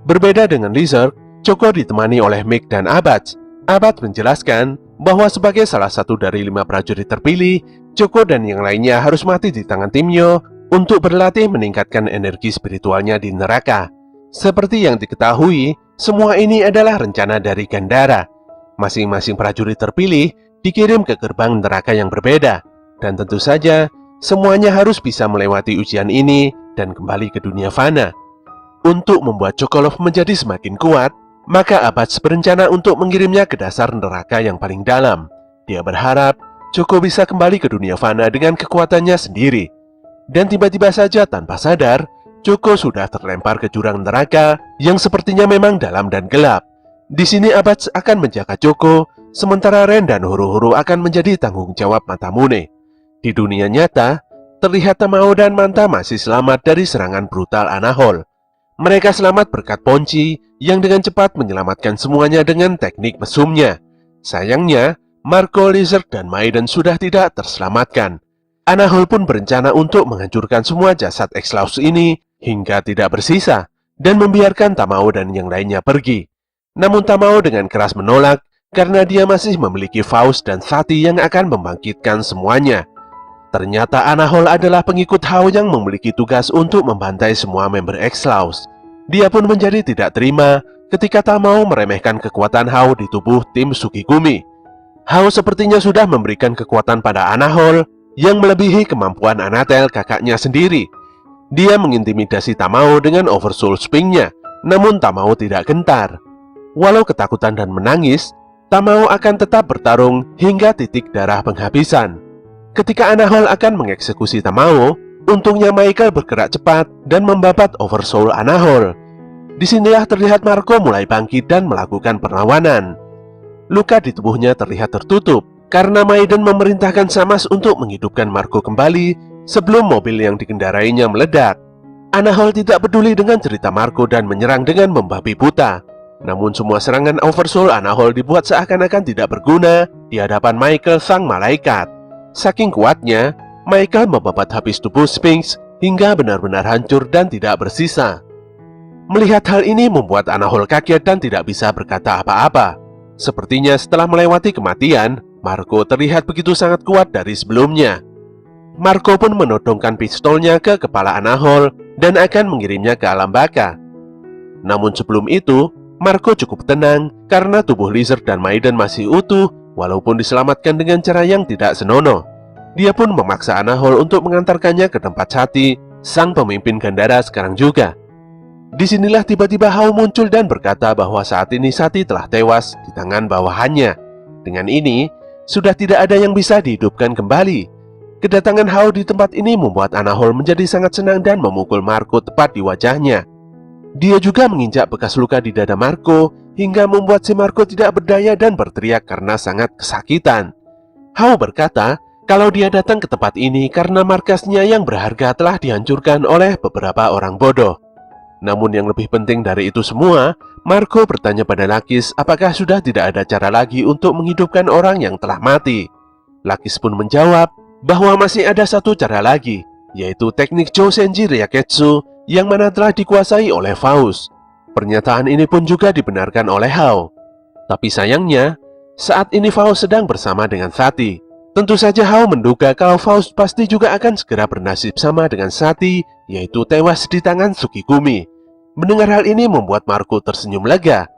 Berbeda dengan Lizard, Choco ditemani oleh Mick dan Abad. Abad menjelaskan bahwa sebagai salah satu dari 5 prajurit terpilih, Choco dan yang lainnya harus mati di tangan tim Yo untuk berlatih meningkatkan energi spiritualnya di neraka. Seperti yang diketahui, semua ini adalah rencana dari Gandara. Masing-masing prajurit terpilih dikirim ke gerbang neraka yang berbeda, dan tentu saja semuanya harus bisa melewati ujian ini dan kembali ke dunia fana. Untuk membuat Chokolov menjadi semakin kuat, maka Abats berencana untuk mengirimnya ke dasar neraka yang paling dalam. Dia berharap Choco bisa kembali ke dunia fana dengan kekuatannya sendiri. Dan tiba-tiba saja tanpa sadar, Choco sudah terlempar ke jurang neraka yang sepertinya memang dalam dan gelap. Di sini Abats akan menjaga Choco, sementara Ren dan Horo-Horo akan menjadi tanggung jawab Masamune. Di dunia nyata, terlihat Tamao dan Manta masih selamat dari serangan brutal Anahol. Mereka selamat berkat Ponci yang dengan cepat menyelamatkan semuanya dengan teknik mesumnya. Sayangnya, Marco, Lizard, dan Maiden sudah tidak terselamatkan. Anahol pun berencana untuk menghancurkan semua jasad Exlaus ini hingga tidak bersisa dan membiarkan Tamao dan yang lainnya pergi. Namun Tamao dengan keras menolak karena dia masih memiliki Faust dan Sati yang akan membangkitkan semuanya. Ternyata Anahol adalah pengikut Hao yang memiliki tugas untuk membantai semua member Exlaus. Dia pun menjadi tidak terima ketika Tamao meremehkan kekuatan Hao di tubuh tim Sukigumi. Hao sepertinya sudah memberikan kekuatan pada Anahol yang melebihi kemampuan Anatel kakaknya sendiri. Dia mengintimidasi Tamao dengan Oversoul Spring-nya, namun Tamao tidak gentar. Walau ketakutan dan menangis, Tamao akan tetap bertarung hingga titik darah penghabisan. Ketika Anahol akan mengeksekusi Tamao, untungnya Michael bergerak cepat dan membabat Oversoul Anahol. Disinilah terlihat Marco mulai bangkit dan melakukan perlawanan. Luka di tubuhnya terlihat tertutup karena Maiden memerintahkan Samas untuk menghidupkan Marco kembali sebelum mobil yang dikendarainya meledak. Anahol tidak peduli dengan cerita Marco dan menyerang dengan membabi buta. Namun semua serangan Oversoul Anahol dibuat seakan-akan tidak berguna di hadapan Michael sang malaikat. Saking kuatnya, Michael membabat habis tubuh Sphinx hingga benar-benar hancur dan tidak bersisa. Melihat hal ini membuat Anahol kaget dan tidak bisa berkata apa-apa. Sepertinya setelah melewati kematian, Marco terlihat begitu sangat kuat dari sebelumnya. Marco pun menodongkan pistolnya ke kepala Anahol dan akan mengirimnya ke alam baka. Namun sebelum itu, Marco cukup tenang karena tubuh Lizard dan Maiden masih utuh walaupun diselamatkan dengan cara yang tidak senonoh. Dia pun memaksa Anahol untuk mengantarkannya ke tempat Sati, sang pemimpin Gandara sekarang juga. Disinilah tiba-tiba Hao muncul dan berkata bahwa saat ini Sati telah tewas di tangan bawahannya. Dengan ini, sudah tidak ada yang bisa dihidupkan kembali. Kedatangan Hao di tempat ini membuat Anahol menjadi sangat senang dan memukul Marco tepat di wajahnya. Dia juga menginjak bekas luka di dada Marco hingga membuat si Marco tidak berdaya dan berteriak karena sangat kesakitan. Hao berkata kalau dia datang ke tempat ini karena markasnya yang berharga telah dihancurkan oleh beberapa orang bodoh. Namun yang lebih penting dari itu semua, Marco bertanya pada Lakis apakah sudah tidak ada cara lagi untuk menghidupkan orang yang telah mati. Lakis pun menjawab bahwa masih ada satu cara lagi, yaitu teknik Jousenji Ryaketsu yang mana telah dikuasai oleh Faust. Pernyataan ini pun juga dibenarkan oleh Hao. Tapi sayangnya, saat ini Faust sedang bersama dengan Sati. Tentu saja Hao menduga kalau Faust pasti juga akan segera bernasib sama dengan Sati, yaitu tewas di tangan Sukigumi. Mendengar hal ini membuat Marco tersenyum lega.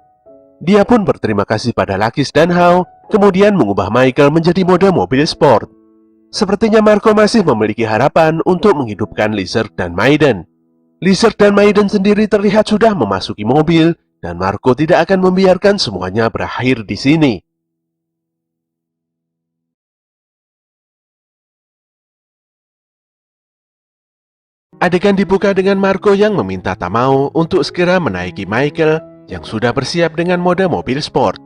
Dia pun berterima kasih pada Lakis dan Hao, kemudian mengubah Michael menjadi mode mobil sport. Sepertinya Marco masih memiliki harapan untuk menghidupkan Lizard dan Maiden. Lizard dan Maiden sendiri terlihat sudah memasuki mobil, dan Marco tidak akan membiarkan semuanya berakhir di sini. Adegan dibuka dengan Marco yang meminta Tamao untuk segera menaiki Michael yang sudah bersiap dengan mode mobil sport.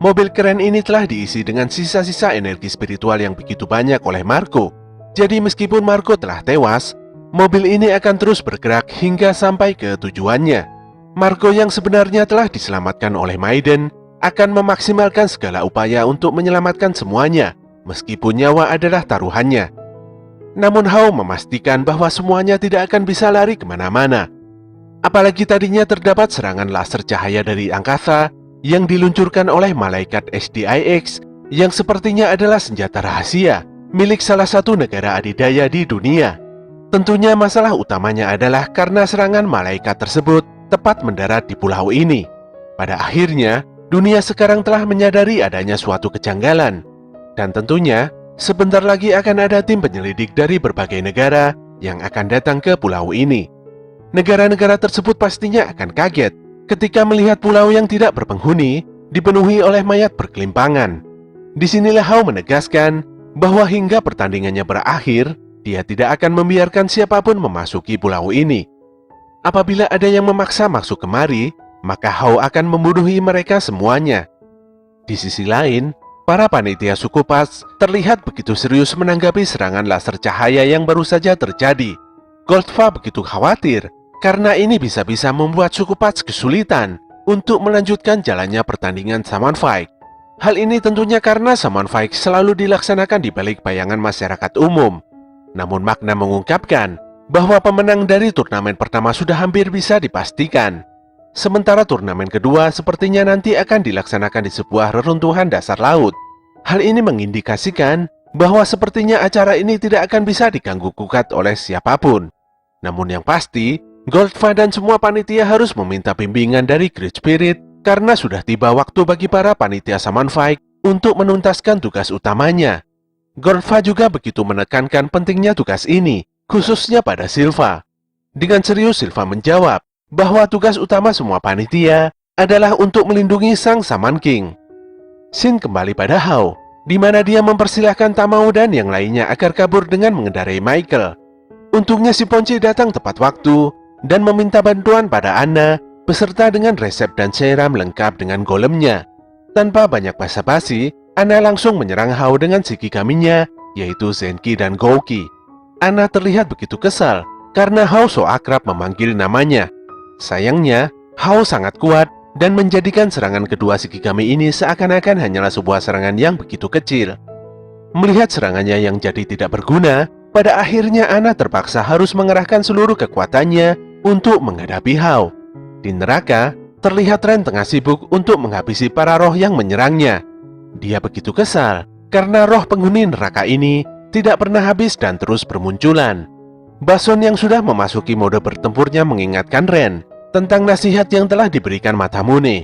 Mobil keren ini telah diisi dengan sisa-sisa energi spiritual yang begitu banyak oleh Marco. Jadi meskipun Marco telah tewas, mobil ini akan terus bergerak hingga sampai ke tujuannya. Marco yang sebenarnya telah diselamatkan oleh Maiden akan memaksimalkan segala upaya untuk menyelamatkan semuanya, meskipun nyawa adalah taruhannya. Namun Hao memastikan bahwa semuanya tidak akan bisa lari kemana-mana. Apalagi tadinya terdapat serangan laser cahaya dari angkasa yang diluncurkan oleh malaikat SDIX yang sepertinya adalah senjata rahasia milik salah satu negara adidaya di dunia. Tentunya masalah utamanya adalah karena serangan malaikat tersebut tepat mendarat di pulau ini. Pada akhirnya, dunia sekarang telah menyadari adanya suatu kejanggalan. Dan tentunya, sebentar lagi akan ada tim penyelidik dari berbagai negara yang akan datang ke pulau ini. Negara-negara tersebut pastinya akan kaget ketika melihat pulau yang tidak berpenghuni dipenuhi oleh mayat berkelimpangan. Disinilah Hao menegaskan bahwa hingga pertandingannya berakhir, dia tidak akan membiarkan siapapun memasuki pulau ini. Apabila ada yang memaksa masuk kemari, maka Hao akan membunuhi mereka semuanya. Di sisi lain, para panitia suku Paz terlihat begitu serius menanggapi serangan laser cahaya yang baru saja terjadi. Goldfa begitu khawatir karena ini bisa-bisa membuat suku Paz kesulitan untuk melanjutkan jalannya pertandingan Summon Fight. Hal ini tentunya karena Summon Fight selalu dilaksanakan di balik bayangan masyarakat umum. Namun Magna mengungkapkan bahwa pemenang dari turnamen pertama sudah hampir bisa dipastikan. Sementara turnamen kedua sepertinya nanti akan dilaksanakan di sebuah reruntuhan dasar laut. Hal ini mengindikasikan bahwa sepertinya acara ini tidak akan bisa diganggu-gugat oleh siapapun. Namun yang pasti, Goldfa dan semua panitia harus meminta bimbingan dari Great Spirit karena sudah tiba waktu bagi para panitia Summon Fight untuk menuntaskan tugas utamanya. Goldfa juga begitu menekankan pentingnya tugas ini, khususnya pada Silva. Dengan serius Silva menjawab bahwa tugas utama semua panitia adalah untuk melindungi sang Shaman King. Shin kembali pada Hao, di mana dia mempersilahkan Tamao dan yang lainnya agar kabur dengan mengendarai Michael. Untungnya si Ponci datang tepat waktu dan meminta bantuan pada Anna beserta dengan resep dan serum lengkap dengan golemnya. Tanpa banyak basa-basi, Anna langsung menyerang Hao dengan shikigaminya, yaitu Zenki dan Gouki. Anna terlihat begitu kesal karena Hao so akrab memanggil namanya. Sayangnya, Hao sangat kuat dan menjadikan serangan kedua shikigami ini seakan-akan hanyalah sebuah serangan yang begitu kecil. Melihat serangannya yang jadi tidak berguna, pada akhirnya Anna terpaksa harus mengerahkan seluruh kekuatannya untuk menghadapi Hao. Di neraka, terlihat Ren tengah sibuk untuk menghabisi para roh yang menyerangnya. Dia begitu kesal karena roh penghuni neraka ini tidak pernah habis dan terus bermunculan. Bason yang sudah memasuki mode bertempurnya mengingatkan Ren tentang nasihat yang telah diberikan Masamune.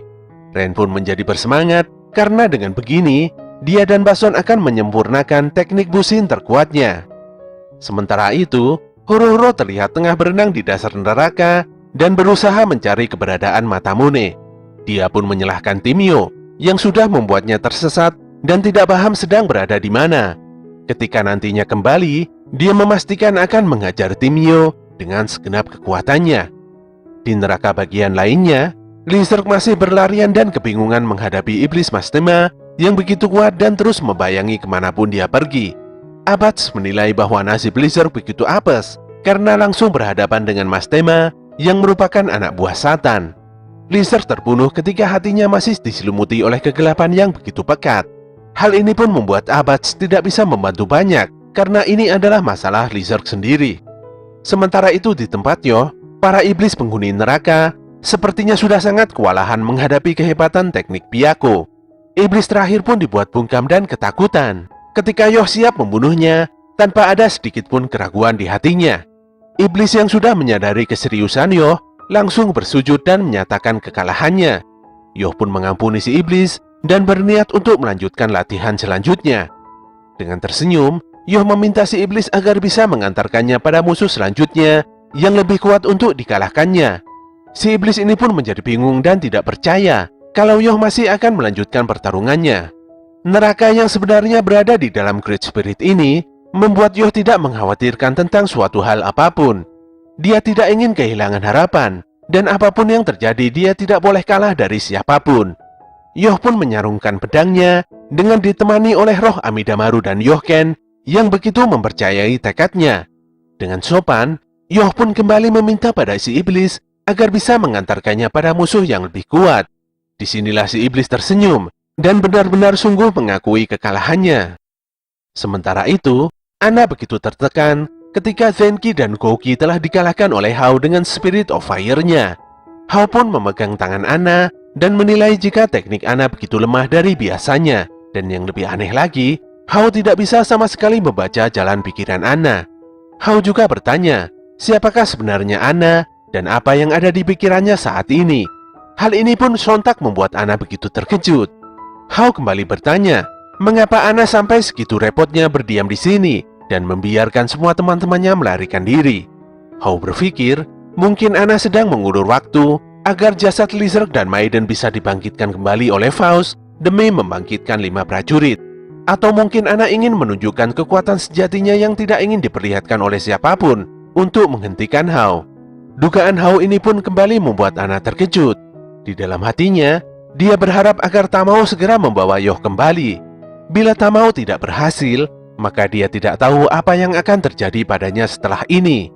Ren pun menjadi bersemangat karena dengan begini, dia dan Bason akan menyempurnakan teknik busin terkuatnya. Sementara itu, Horo-Horo terlihat tengah berenang di dasar neraka dan berusaha mencari keberadaan Masamune. Dia pun menyalahkan Timio yang sudah membuatnya tersesat dan tidak paham sedang berada di mana. Ketika nantinya kembali, dia memastikan akan menghajar Timio dengan segenap kekuatannya. Di neraka bagian lainnya, Lizard masih berlarian dan kebingungan menghadapi iblis Mastema yang begitu kuat dan terus membayangi kemanapun dia pergi. Abats menilai bahwa nasib Lizard begitu apes karena langsung berhadapan dengan Mastema yang merupakan anak buah Satan. Lizard terbunuh ketika hatinya masih diselumuti oleh kegelapan yang begitu pekat. Hal ini pun membuat Abats tidak bisa membantu banyak karena ini adalah masalah Lizard sendiri. Sementara itu di tempat Yoh, para iblis penghuni neraka sepertinya sudah sangat kewalahan menghadapi kehebatan teknik Byakugo. Iblis terakhir pun dibuat bungkam dan ketakutan ketika Yoh siap membunuhnya tanpa ada sedikit pun keraguan di hatinya. Iblis yang sudah menyadari keseriusan Yoh langsung bersujud dan menyatakan kekalahannya. Yoh pun mengampuni si iblis dan berniat untuk melanjutkan latihan selanjutnya. Dengan tersenyum, Yoh meminta si iblis agar bisa mengantarkannya pada musuh selanjutnya yang lebih kuat untuk dikalahkannya. Si iblis ini pun menjadi bingung dan tidak percaya kalau Yoh masih akan melanjutkan pertarungannya. Neraka yang sebenarnya berada di dalam Great Spirit ini membuat Yoh tidak mengkhawatirkan tentang suatu hal apapun. Dia tidak ingin kehilangan harapan, dan apapun yang terjadi dia tidak boleh kalah dari siapapun. Yoh pun menyarungkan pedangnya dengan ditemani oleh roh Amidamaru dan Yohken yang begitu mempercayai tekadnya. Dengan sopan, Yoh pun kembali meminta pada si iblis agar bisa mengantarkannya pada musuh yang lebih kuat. Disinilah si iblis tersenyum dan benar-benar sungguh mengakui kekalahannya. Sementara itu, Anna begitu tertekan ketika Zenki dan Gouki telah dikalahkan oleh Hao dengan Spirit of Fire-nya. Hao pun memegang tangan Anna dan menilai jika teknik Anna begitu lemah dari biasanya. Dan yang lebih aneh lagi, Hao tidak bisa sama sekali membaca jalan pikiran Anna. Hao juga bertanya, siapakah sebenarnya Anna dan apa yang ada di pikirannya saat ini. Hal ini pun sontak membuat Anna begitu terkejut. Hao kembali bertanya, mengapa Anna sampai segitu repotnya berdiam di sini dan membiarkan semua teman-temannya melarikan diri. Hao berpikir Mungkin Anna sedang mengulur waktu agar jasad Lizard dan Maiden bisa dibangkitkan kembali oleh Faust demi membangkitkan 5 prajurit. Atau mungkin Anna ingin menunjukkan kekuatan sejatinya yang tidak ingin diperlihatkan oleh siapapun untuk menghentikan Hao. Dugaan Hao ini pun kembali membuat Anna terkejut. Di dalam hatinya, dia berharap agar Tamao segera membawa Yoh kembali. Bila Tamao tidak berhasil, maka dia tidak tahu apa yang akan terjadi padanya setelah ini.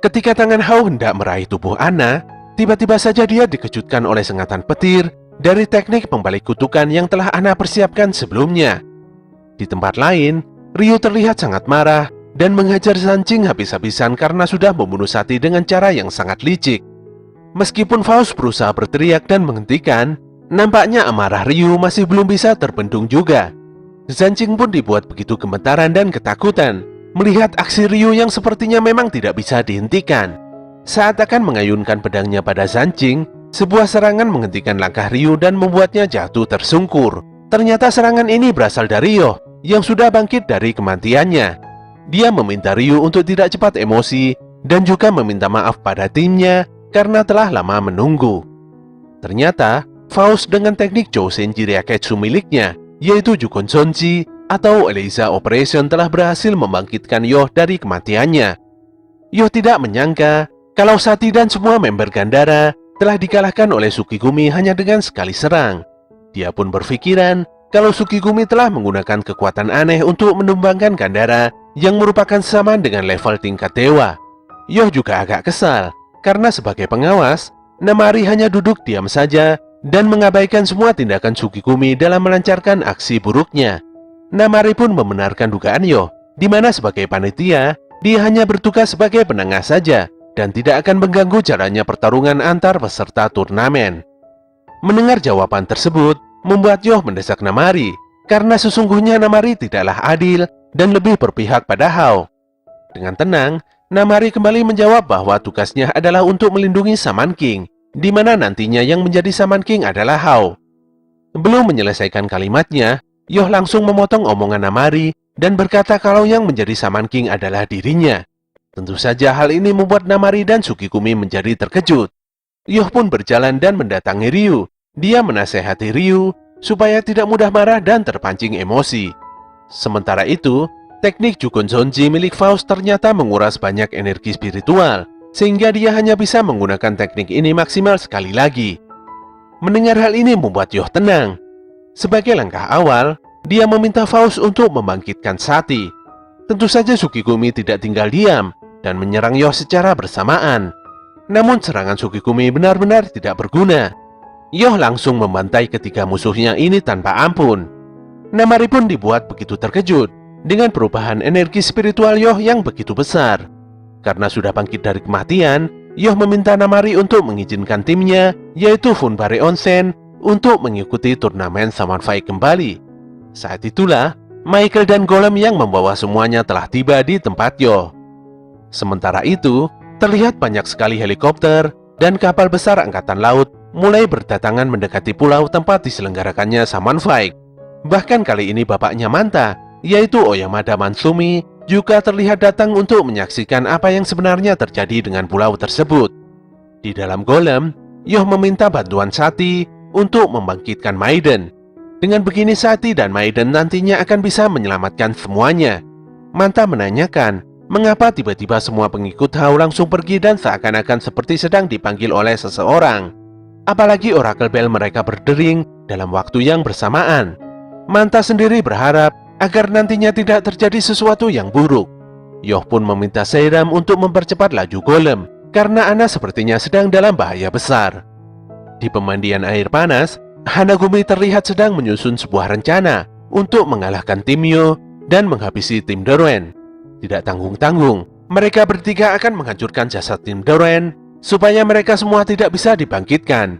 Ketika tangan Hao hendak meraih tubuh Anna, tiba-tiba saja dia dikejutkan oleh sengatan petir dari teknik pembalik kutukan yang telah Anna persiapkan sebelumnya. Di tempat lain, Ryu terlihat sangat marah dan menghajar Zanjing habis-habisan karena sudah membunuh Sati dengan cara yang sangat licik. Meskipun Faust berusaha berteriak dan menghentikan, nampaknya amarah Ryu masih belum bisa terbendung juga. Zanjing pun dibuat begitu gemetaran dan ketakutan melihat aksi Ryu yang sepertinya memang tidak bisa dihentikan. Saat akan mengayunkan pedangnya pada Zanjing, sebuah serangan menghentikan langkah Ryu dan membuatnya jatuh tersungkur. Ternyata serangan ini berasal dari Yoh yang sudah bangkit dari kematiannya. Dia meminta Ryu untuk tidak cepat emosi dan juga meminta maaf pada timnya karena telah lama menunggu. Ternyata, Faust dengan teknik Jousen Jiriaketsu miliknya, yaitu Jukon Sonji atau Eliza Operation, telah berhasil membangkitkan Yoh dari kematiannya. Yoh tidak menyangka kalau Sati dan semua member Gandara telah dikalahkan oleh Tsukigumi hanya dengan sekali serang. Dia pun berpikiran kalau Tsukigumi telah menggunakan kekuatan aneh untuk menumbangkan Gandara yang merupakan sama dengan level tingkat dewa. Yoh juga agak kesal karena sebagai pengawas, Namari hanya duduk diam saja dan mengabaikan semua tindakan Tsukigumi dalam melancarkan aksi buruknya. Namari pun membenarkan dugaan Yoh, di mana sebagai panitia, dia hanya bertugas sebagai penengah saja dan tidak akan mengganggu jalannya pertarungan antar peserta turnamen. Mendengar jawaban tersebut, membuat Yoh mendesak Namari, karena sesungguhnya Namari tidaklah adil dan lebih berpihak pada Hao. Dengan tenang, Namari kembali menjawab bahwa tugasnya adalah untuk melindungi Shaman King, di mana nantinya yang menjadi Shaman King adalah Hao. Belum menyelesaikan kalimatnya, Yoh langsung memotong omongan Namari dan berkata kalau yang menjadi Shaman King adalah dirinya. Tentu saja hal ini membuat Namari dan Tsukigumi menjadi terkejut. Yoh pun berjalan dan mendatangi Ryu. Dia menasehati Ryu supaya tidak mudah marah dan terpancing emosi. Sementara itu, teknik Jukon Sonji milik Faust ternyata menguras banyak energi spiritual, sehingga dia hanya bisa menggunakan teknik ini maksimal sekali lagi. Mendengar hal ini membuat Yoh tenang. Sebagai langkah awal, dia meminta Faust untuk membangkitkan Sati. Tentu saja Tsukigumi tidak tinggal diam dan menyerang Yoh secara bersamaan. Namun serangan Tsukigumi benar-benar tidak berguna. Yoh langsung membantai ketiga musuhnya ini tanpa ampun. Namari pun dibuat begitu terkejut dengan perubahan energi spiritual Yoh yang begitu besar. Karena sudah bangkit dari kematian, Yoh meminta Namari untuk mengizinkan timnya, yaitu Funbare Onsen, untuk mengikuti turnamen Shaman Fight kembali. Saat itulah, Michael dan Golem yang membawa semuanya telah tiba di tempat Yoh. Sementara itu, terlihat banyak sekali helikopter dan kapal besar angkatan laut mulai berdatangan mendekati pulau tempat diselenggarakannya Shaman Fight. Bahkan kali ini bapaknya Manta, yaitu Oyamada Matsumi, juga terlihat datang untuk menyaksikan apa yang sebenarnya terjadi dengan pulau tersebut. Di dalam Golem, Yoh meminta bantuan Sati untuk membangkitkan Maiden. Dengan begini Sati dan Maiden nantinya akan bisa menyelamatkan semuanya. Manta menanyakan, mengapa tiba-tiba semua pengikut Hao langsung pergi dan seakan-akan seperti sedang dipanggil oleh seseorang. Apalagi Oracle Bell mereka berdering dalam waktu yang bersamaan. Manta sendiri berharap agar nantinya tidak terjadi sesuatu yang buruk. Yoh pun meminta Seiram untuk mempercepat laju Golem, karena Anna sepertinya sedang dalam bahaya besar. Di pemandian air panas, Hanagumi terlihat sedang menyusun sebuah rencana untuk mengalahkan tim Yoh dan menghabisi tim Doren. Tidak tanggung-tanggung, mereka bertiga akan menghancurkan jasad tim Doren supaya mereka semua tidak bisa dibangkitkan.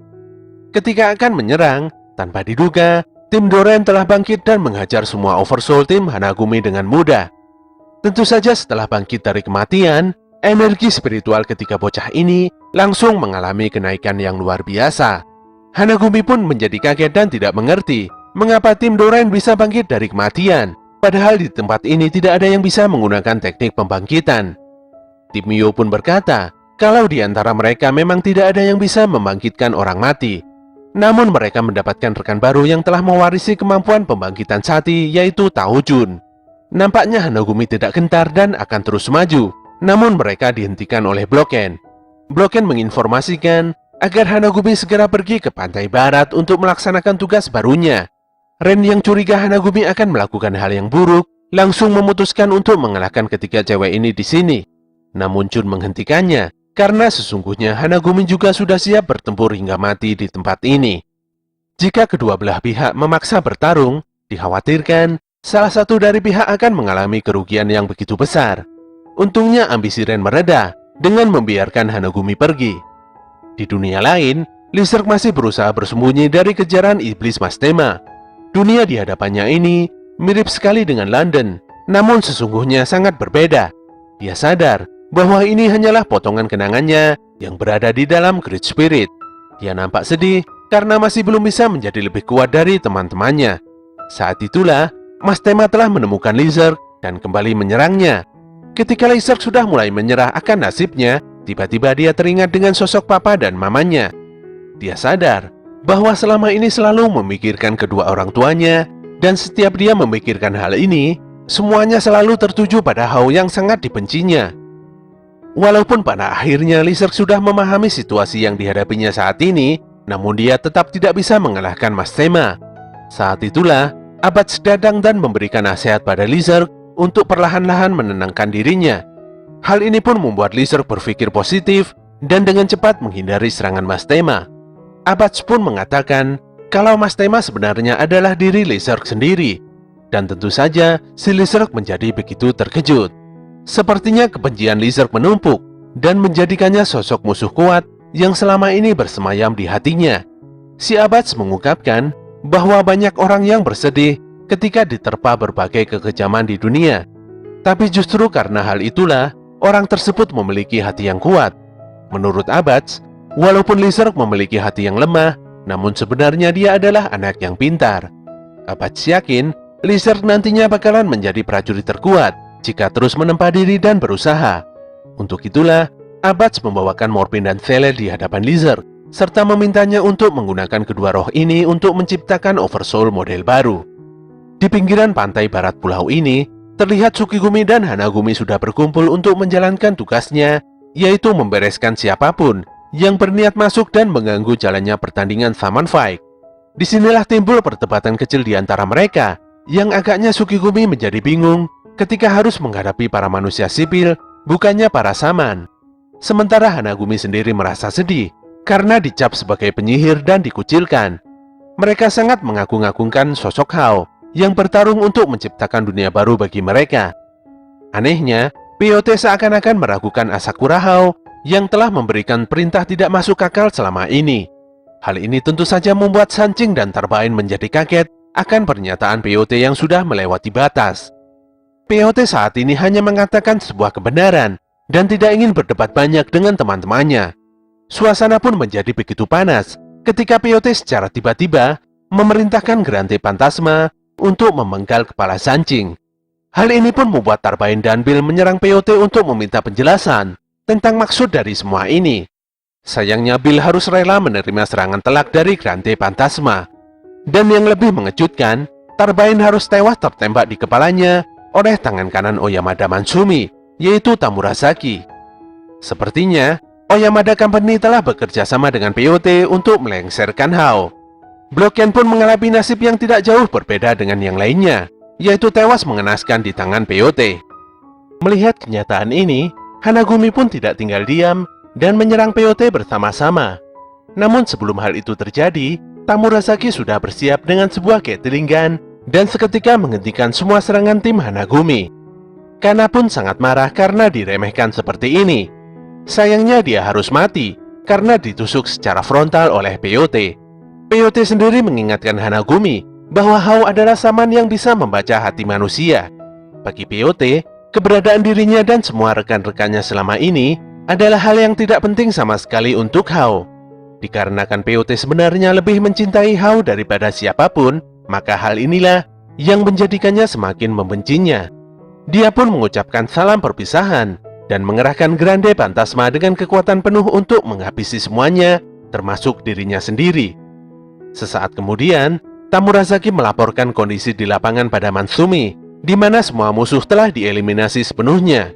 Ketika akan menyerang, tanpa diduga, tim Doren telah bangkit dan menghajar semua Oversoul tim Hanagumi dengan mudah. Tentu saja setelah bangkit dari kematian, energi spiritual ketiga bocah ini langsung mengalami kenaikan yang luar biasa. Hanagumi pun menjadi kaget dan tidak mengerti mengapa tim Doren bisa bangkit dari kematian, padahal di tempat ini tidak ada yang bisa menggunakan teknik pembangkitan. Tim Mio pun berkata kalau di antara mereka memang tidak ada yang bisa membangkitkan orang mati. Namun mereka mendapatkan rekan baru yang telah mewarisi kemampuan pembangkitan sati, yaitu Tao Jun. Nampaknya Hanagumi tidak gentar dan akan terus maju, namun mereka dihentikan oleh Bloken. Bloken menginformasikan agar Hanagumi segera pergi ke pantai barat untuk melaksanakan tugas barunya. Ren yang curiga Hanagumi akan melakukan hal yang buruk, langsung memutuskan untuk mengalahkan ketiga cewek ini di sini. Namun Jun menghentikannya, karena sesungguhnya Hanagumi juga sudah siap bertempur hingga mati di tempat ini. Jika kedua belah pihak memaksa bertarung, dikhawatirkan salah satu dari pihak akan mengalami kerugian yang begitu besar. Untungnya ambisi Ren mereda dengan membiarkan Hanagumi pergi. Di dunia lain, Lizard masih berusaha bersembunyi dari kejaran iblis Mastema. Dunia di hadapannya ini mirip sekali dengan London, namun sesungguhnya sangat berbeda. Dia sadar bahwa ini hanyalah potongan kenangannya yang berada di dalam Great Spirit. Dia nampak sedih karena masih belum bisa menjadi lebih kuat dari teman-temannya. Saat itulah Mastema telah menemukan Lizard dan kembali menyerangnya. Ketika Lizard sudah mulai menyerah akan nasibnya, tiba-tiba dia teringat dengan sosok papa dan mamanya. Dia sadar bahwa selama ini selalu memikirkan kedua orang tuanya, dan setiap dia memikirkan hal ini, semuanya selalu tertuju pada Hao yang sangat dibencinya. Walaupun pada akhirnya Lizard sudah memahami situasi yang dihadapinya saat ini, namun dia tetap tidak bisa mengalahkan Mastema. Saat itulah Abats datang dan memberikan nasihat pada Lizard untuk perlahan-lahan menenangkan dirinya. Hal ini pun membuat Lizard berpikir positif dan dengan cepat menghindari serangan Mastema. Abats pun mengatakan kalau Mastema sebenarnya adalah diri Lizard sendiri, dan tentu saja si Lizard menjadi begitu terkejut. Sepertinya kebencian Lizard menumpuk dan menjadikannya sosok musuh kuat yang selama ini bersemayam di hatinya. Si Abats mengungkapkan bahwa banyak orang yang bersedih ketika diterpa berbagai kekejaman di dunia. Tapi justru karena hal itulah, orang tersebut memiliki hati yang kuat. Menurut Abats, walaupun Lizard memiliki hati yang lemah, namun sebenarnya dia adalah anak yang pintar. Abats yakin Lizard nantinya bakalan menjadi prajurit terkuat jika terus menempa diri dan berusaha. Untuk itulah, Abats membawakan Morphin dan Vele di hadapan Lizard, serta memintanya untuk menggunakan kedua roh ini untuk menciptakan Oversoul model baru. Di pinggiran pantai barat pulau ini, terlihat Tsukigumi dan Hanagumi sudah berkumpul untuk menjalankan tugasnya, yaitu membereskan siapapun yang berniat masuk dan mengganggu jalannya pertandingan Summon Fight. Disinilah timbul perdebatan kecil di antara mereka, yang agaknya Tsukigumi menjadi bingung ketika harus menghadapi para manusia sipil, bukannya para saman. Sementara Hanagumi sendiri merasa sedih karena dicap sebagai penyihir dan dikucilkan. Mereka sangat mengagung-agungkan sosok Hao yang bertarung untuk menciptakan dunia baru bagi mereka. Anehnya, POT seakan-akan meragukan Asakura Hao yang telah memberikan perintah tidak masuk akal selama ini. Hal ini tentu saja membuat Sanjing dan Tarbain menjadi kaget akan pernyataan POT yang sudah melewati batas. POT saat ini hanya mengatakan sebuah kebenaran dan tidak ingin berdebat banyak dengan teman-temannya. Suasana pun menjadi begitu panas ketika POT secara tiba-tiba memerintahkan Grande Phantasma untuk memenggal kepala Sanjing. Hal ini pun membuat Tarbain dan Bill menyerang POT untuk meminta penjelasan tentang maksud dari semua ini. Sayangnya Bill harus rela menerima serangan telak dari Grande Phantasma. Dan yang lebih mengejutkan, Tarbain harus tewas tertembak di kepalanya oleh tangan kanan Oyamada Matsumi, yaitu Tamurasaki. Sepertinya Oyamada Company telah bekerja sama dengan POT untuk melengsarkan Hao. Bloken pun mengalami nasib yang tidak jauh berbeda dengan yang lainnya, yaitu tewas mengenaskan di tangan POT. Melihat kenyataan ini, Hanagumi pun tidak tinggal diam dan menyerang POT bersama-sama. Namun sebelum hal itu terjadi, Tamurasaki sudah bersiap dengan sebuah Gatling gun dan seketika menghentikan semua serangan tim Hanagumi. Kana pun sangat marah karena diremehkan seperti ini. Sayangnya dia harus mati karena ditusuk secara frontal oleh POT. POT sendiri mengingatkan Hanagumi bahwa Hao adalah saman yang bisa membaca hati manusia. Bagi POT, keberadaan dirinya dan semua rekan-rekannya selama ini adalah hal yang tidak penting sama sekali untuk Hao. Dikarenakan POT sebenarnya lebih mencintai Hao daripada siapapun, maka hal inilah yang menjadikannya semakin membencinya. Dia pun mengucapkan salam perpisahan dan mengerahkan Grande Phantasma dengan kekuatan penuh untuk menghabisi semuanya, termasuk dirinya sendiri. Sesaat kemudian, Tamurazaki melaporkan kondisi di lapangan pada Matsumi, di mana semua musuh telah dieliminasi sepenuhnya.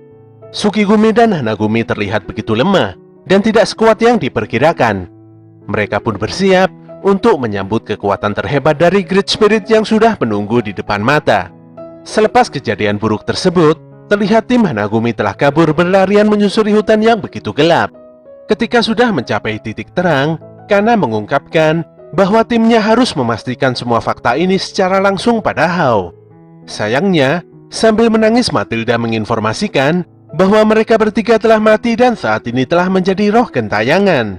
Tsukigumi dan Hanagumi terlihat begitu lemah dan tidak sekuat yang diperkirakan. Mereka pun bersiap untuk menyambut kekuatan terhebat dari Great Spirit yang sudah menunggu di depan mata. Selepas kejadian buruk tersebut, terlihat tim Hanagumi telah kabur berlarian menyusuri hutan yang begitu gelap. Ketika sudah mencapai titik terang, Kana mengungkapkan bahwa timnya harus memastikan semua fakta ini secara langsung pada Hao. Sayangnya, sambil menangis Matilda menginformasikan bahwa mereka bertiga telah mati dan saat ini telah menjadi roh gentayangan.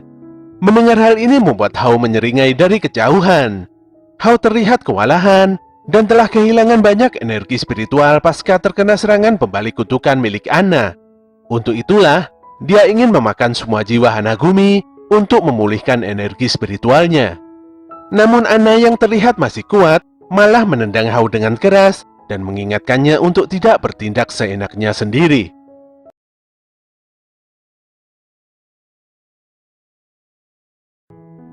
Mendengar hal ini membuat Hao menyeringai dari kejauhan. Hao terlihat kewalahan dan telah kehilangan banyak energi spiritual pasca terkena serangan pembalik kutukan milik Anna. Untuk itulah, dia ingin memakan semua jiwa Hanagumi untuk memulihkan energi spiritualnya. Namun Anna yang terlihat masih kuat malah menendang Hao dengan keras dan mengingatkannya untuk tidak bertindak seenaknya sendiri.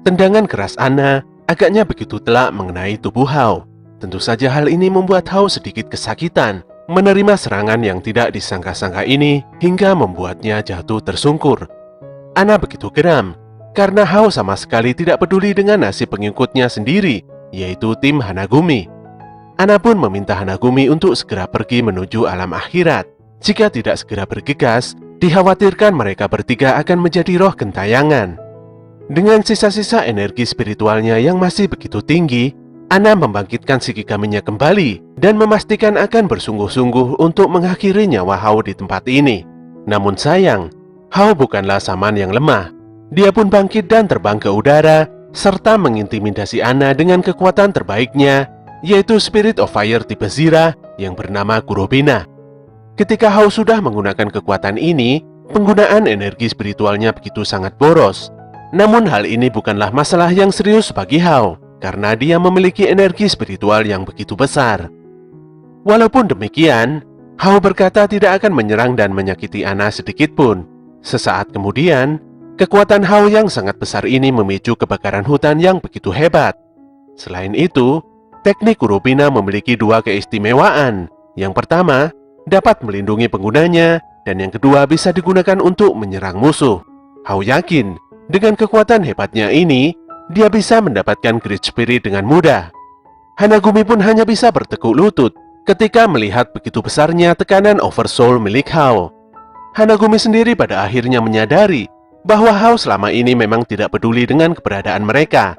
Tendangan keras Anna agaknya begitu telak mengenai tubuh Hao. Tentu saja hal ini membuat Hao sedikit kesakitan menerima serangan yang tidak disangka-sangka ini hingga membuatnya jatuh tersungkur. Anna begitu geram karena Hao sama sekali tidak peduli dengan nasib pengikutnya sendiri, yaitu tim Hanagumi. Anna pun meminta Hanagumi untuk segera pergi menuju alam akhirat. Jika tidak segera bergegas, dikhawatirkan mereka bertiga akan menjadi roh gentayangan. Dengan sisa-sisa energi spiritualnya yang masih begitu tinggi, Anna membangkitkan Shikigami-nya kembali dan memastikan akan bersungguh-sungguh untuk mengakhiri nyawa Hao di tempat ini. Namun sayang, Hao bukanlah saman yang lemah. Dia pun bangkit dan terbang ke udara, serta mengintimidasi Anna dengan kekuatan terbaiknya, yaitu Spirit of Fire tipe Zira yang bernama Kurobina. Ketika Hao sudah menggunakan kekuatan ini, penggunaan energi spiritualnya begitu sangat boros. Namun hal ini bukanlah masalah yang serius bagi Hao, karena dia memiliki energi spiritual yang begitu besar. Walaupun demikian, Hao berkata tidak akan menyerang dan menyakiti Anna sedikit pun. Sesaat kemudian, kekuatan Hao yang sangat besar ini memicu kebakaran hutan yang begitu hebat. Selain itu, teknik Kurobina memiliki dua keistimewaan. Yang pertama, dapat melindungi penggunanya, dan yang kedua bisa digunakan untuk menyerang musuh. Hao yakin, dengan kekuatan hebatnya ini, dia bisa mendapatkan Great Spirit dengan mudah. Hanagumi pun hanya bisa bertekuk lutut ketika melihat begitu besarnya tekanan Oversoul milik Hao. Hanagumi sendiri pada akhirnya menyadari bahwa Hao selama ini memang tidak peduli dengan keberadaan mereka.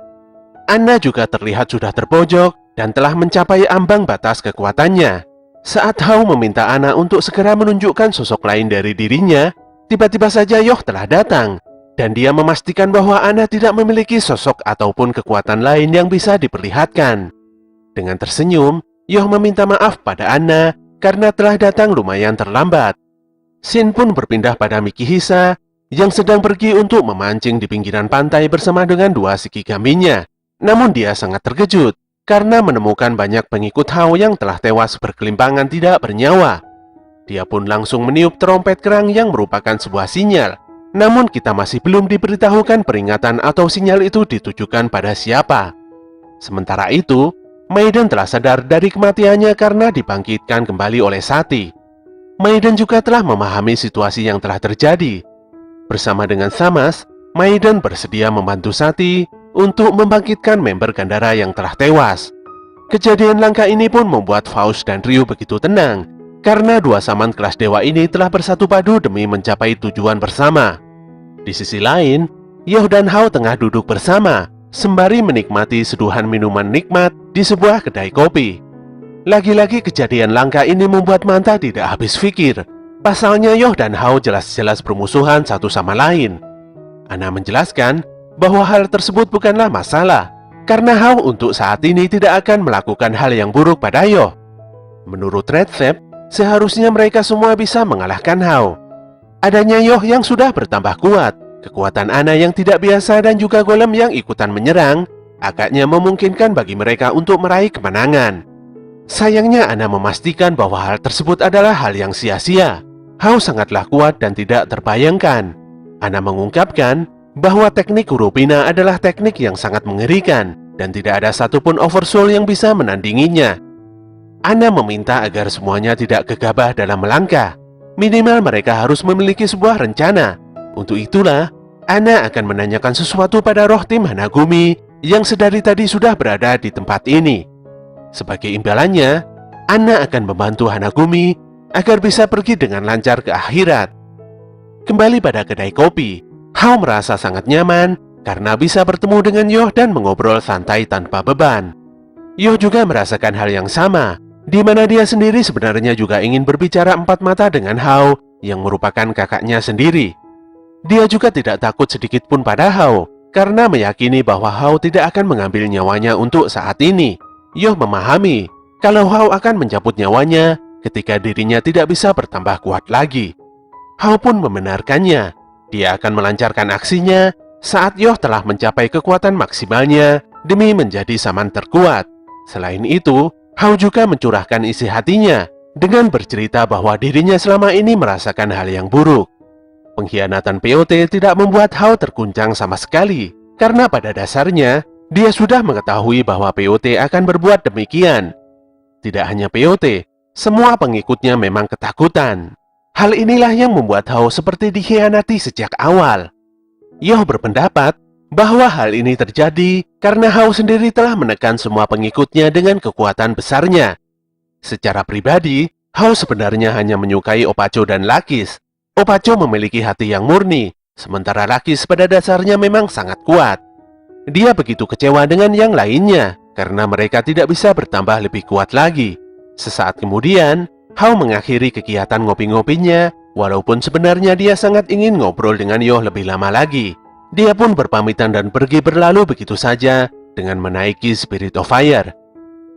Anna juga terlihat sudah terpojok dan telah mencapai ambang batas kekuatannya. Saat Hao meminta Anna untuk segera menunjukkan sosok lain dari dirinya, tiba-tiba saja Yoh telah datang. Dan dia memastikan bahwa Anna tidak memiliki sosok ataupun kekuatan lain yang bisa diperlihatkan. Dengan tersenyum, Yoh meminta maaf pada Anna karena telah datang lumayan terlambat. Shin pun berpindah pada Mikihisa yang sedang pergi untuk memancing di pinggiran pantai bersama dengan dua Shikigami-nya. Namun dia sangat terkejut karena menemukan banyak pengikut Hao yang telah tewas berkelimpangan tidak bernyawa. Dia pun langsung meniup trompet kerang yang merupakan sebuah sinyal. Namun kita masih belum diberitahukan peringatan atau sinyal itu ditujukan pada siapa. Sementara itu, Maiden telah sadar dari kematiannya karena dibangkitkan kembali oleh Sati. Maiden juga telah memahami situasi yang telah terjadi. Bersama dengan Samas, Maiden bersedia membantu Sati untuk membangkitkan member Gandara yang telah tewas. Kejadian langka ini pun membuat Faust dan Ryu begitu tenang, karena dua saman kelas dewa ini telah bersatu padu demi mencapai tujuan bersama. Di sisi lain, Yoh dan Hao tengah duduk bersama, sembari menikmati seduhan minuman nikmat di sebuah kedai kopi. Lagi-lagi kejadian langka ini membuat Manta tidak habis pikir. Pasalnya Yoh dan Hao jelas-jelas bermusuhan satu sama lain. Anna menjelaskan bahwa hal tersebut bukanlah masalah, karena Hao untuk saat ini tidak akan melakukan hal yang buruk pada Yoh. Menurut Red Zep, seharusnya mereka semua bisa mengalahkan Hao. Adanya Yoh yang sudah bertambah kuat, kekuatan Anna yang tidak biasa dan juga golem yang ikutan menyerang, agaknya memungkinkan bagi mereka untuk meraih kemenangan. Sayangnya Anna memastikan bahwa hal tersebut adalah hal yang sia-sia. Hao sangatlah kuat dan tidak terbayangkan. Ana mengungkapkan bahwa teknik Kurupina adalah teknik yang sangat mengerikan dan tidak ada satupun oversoul yang bisa menandinginya. Ana meminta agar semuanya tidak gegabah dalam melangkah. Minimal mereka harus memiliki sebuah rencana. Untuk itulah, Ana akan menanyakan sesuatu pada roh tim Hanagumi yang sedari tadi sudah berada di tempat ini. Sebagai imbalannya, Ana akan membantu Hanagumi agar bisa pergi dengan lancar ke akhirat. Kembali pada kedai kopi, Hao merasa sangat nyaman karena bisa bertemu dengan Yoh dan mengobrol santai tanpa beban. Yoh juga merasakan hal yang sama, di mana dia sendiri sebenarnya juga ingin berbicara empat mata dengan Hao yang merupakan kakaknya sendiri. Dia juga tidak takut sedikit pun pada Hao karena meyakini bahwa Hao tidak akan mengambil nyawanya untuk saat ini. Yoh memahami kalau Hao akan mencabut nyawanya ketika dirinya tidak bisa bertambah kuat lagi. Hao pun membenarkannya. Dia akan melancarkan aksinya saat Yoh telah mencapai kekuatan maksimalnya demi menjadi saman terkuat. Selain itu, Hao juga mencurahkan isi hatinya dengan bercerita bahwa dirinya selama ini merasakan hal yang buruk. Pengkhianatan POT tidak membuat Hao terguncang sama sekali, karena pada dasarnya dia sudah mengetahui bahwa POT akan berbuat demikian. Tidak hanya POT, semua pengikutnya memang ketakutan. Hal inilah yang membuat Hao seperti dikhianati sejak awal. Yoh berpendapat bahwa hal ini terjadi karena Hao sendiri telah menekan semua pengikutnya dengan kekuatan besarnya. Secara pribadi, Hao sebenarnya hanya menyukai Opaco dan Lakis. Opaco memiliki hati yang murni, sementara Lakis pada dasarnya memang sangat kuat. Dia begitu kecewa dengan yang lainnya karena mereka tidak bisa bertambah lebih kuat lagi. Sesaat kemudian, Hao mengakhiri kegiatan ngopi-ngopinya, walaupun sebenarnya dia sangat ingin ngobrol dengan Yoh lebih lama lagi. Dia pun berpamitan dan pergi berlalu begitu saja dengan menaiki Spirit of Fire.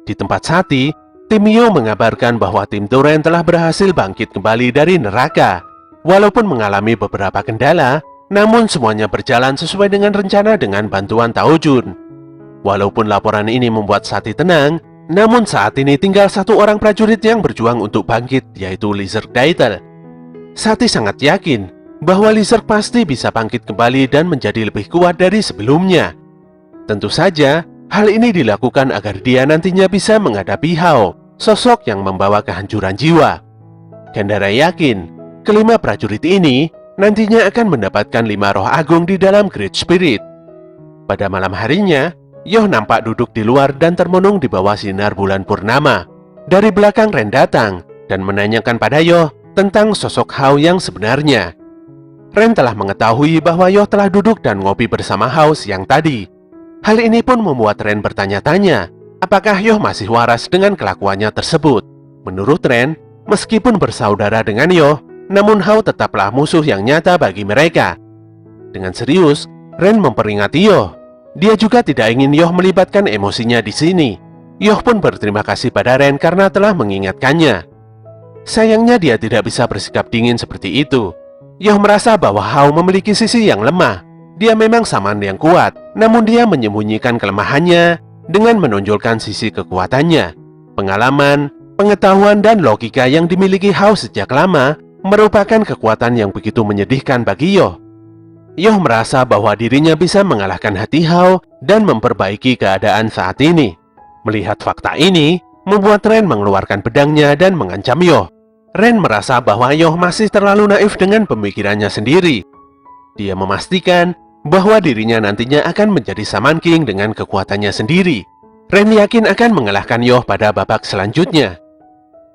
Di tempat Sati, tim Yoh mengabarkan bahwa tim Duren telah berhasil bangkit kembali dari neraka. Walaupun mengalami beberapa kendala, namun semuanya berjalan sesuai dengan rencana dengan bantuan Taojun. Walaupun laporan ini membuat Sati tenang, namun saat ini tinggal satu orang prajurit yang berjuang untuk bangkit, yaitu Lizard Daitel. Sati sangat yakin bahwa Lizard pasti bisa bangkit kembali dan menjadi lebih kuat dari sebelumnya. Tentu saja, hal ini dilakukan agar dia nantinya bisa menghadapi Hao, sosok yang membawa kehancuran jiwa. Gandara yakin, kelima prajurit ini nantinya akan mendapatkan 5 roh agung di dalam Great Spirit. Pada malam harinya, Yoh nampak duduk di luar dan termenung di bawah sinar bulan purnama. Dari belakang Ren datang dan menanyakan pada Yoh tentang sosok Hao yang sebenarnya. Ren telah mengetahui bahwa Yoh telah duduk dan ngopi bersama Hao siang tadi. Hal ini pun membuat Ren bertanya-tanya, apakah Yoh masih waras dengan kelakuannya tersebut. Menurut Ren, meskipun bersaudara dengan Yoh, namun Hao tetaplah musuh yang nyata bagi mereka. Dengan serius, Ren memperingati Yoh. Dia juga tidak ingin Yoh melibatkan emosinya di sini. Yoh pun berterima kasih pada Ren karena telah mengingatkannya. Sayangnya dia tidak bisa bersikap dingin seperti itu. Yoh merasa bahwa Hao memiliki sisi yang lemah. Dia memang saman yang kuat, namun dia menyembunyikan kelemahannya dengan menonjolkan sisi kekuatannya. Pengalaman, pengetahuan, dan logika yang dimiliki Hao sejak lama merupakan kekuatan yang begitu menyedihkan bagi Yoh. Yoh merasa bahwa dirinya bisa mengalahkan hati Hao dan memperbaiki keadaan saat ini. Melihat fakta ini, membuat Ren mengeluarkan pedangnya dan mengancam Yoh. Ren merasa bahwa Yoh masih terlalu naif dengan pemikirannya sendiri. Dia memastikan bahwa dirinya nantinya akan menjadi Shaman King dengan kekuatannya sendiri. Ren yakin akan mengalahkan Yoh pada babak selanjutnya.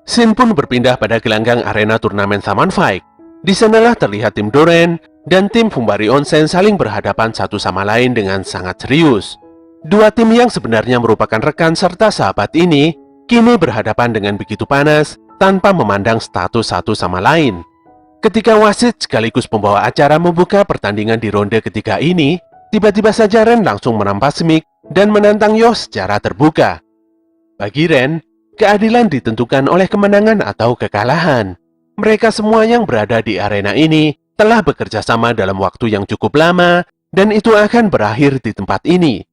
Scene pun berpindah pada gelanggang arena turnamen Shaman Fight. Di sanalah terlihat tim Doren dan tim Fumbari Onsen saling berhadapan satu sama lain dengan sangat serius. Dua tim yang sebenarnya merupakan rekan serta sahabat ini kini berhadapan dengan begitu panas tanpa memandang status satu sama lain. Ketika wasit sekaligus pembawa acara membuka pertandingan di ronde ketiga ini, tiba-tiba saja Ren langsung merampas mic dan menantang Yoh secara terbuka. Bagi Ren, keadilan ditentukan oleh kemenangan atau kekalahan. Mereka semua yang berada di arena ini telah bekerja sama dalam waktu yang cukup lama, dan itu akan berakhir di tempat ini.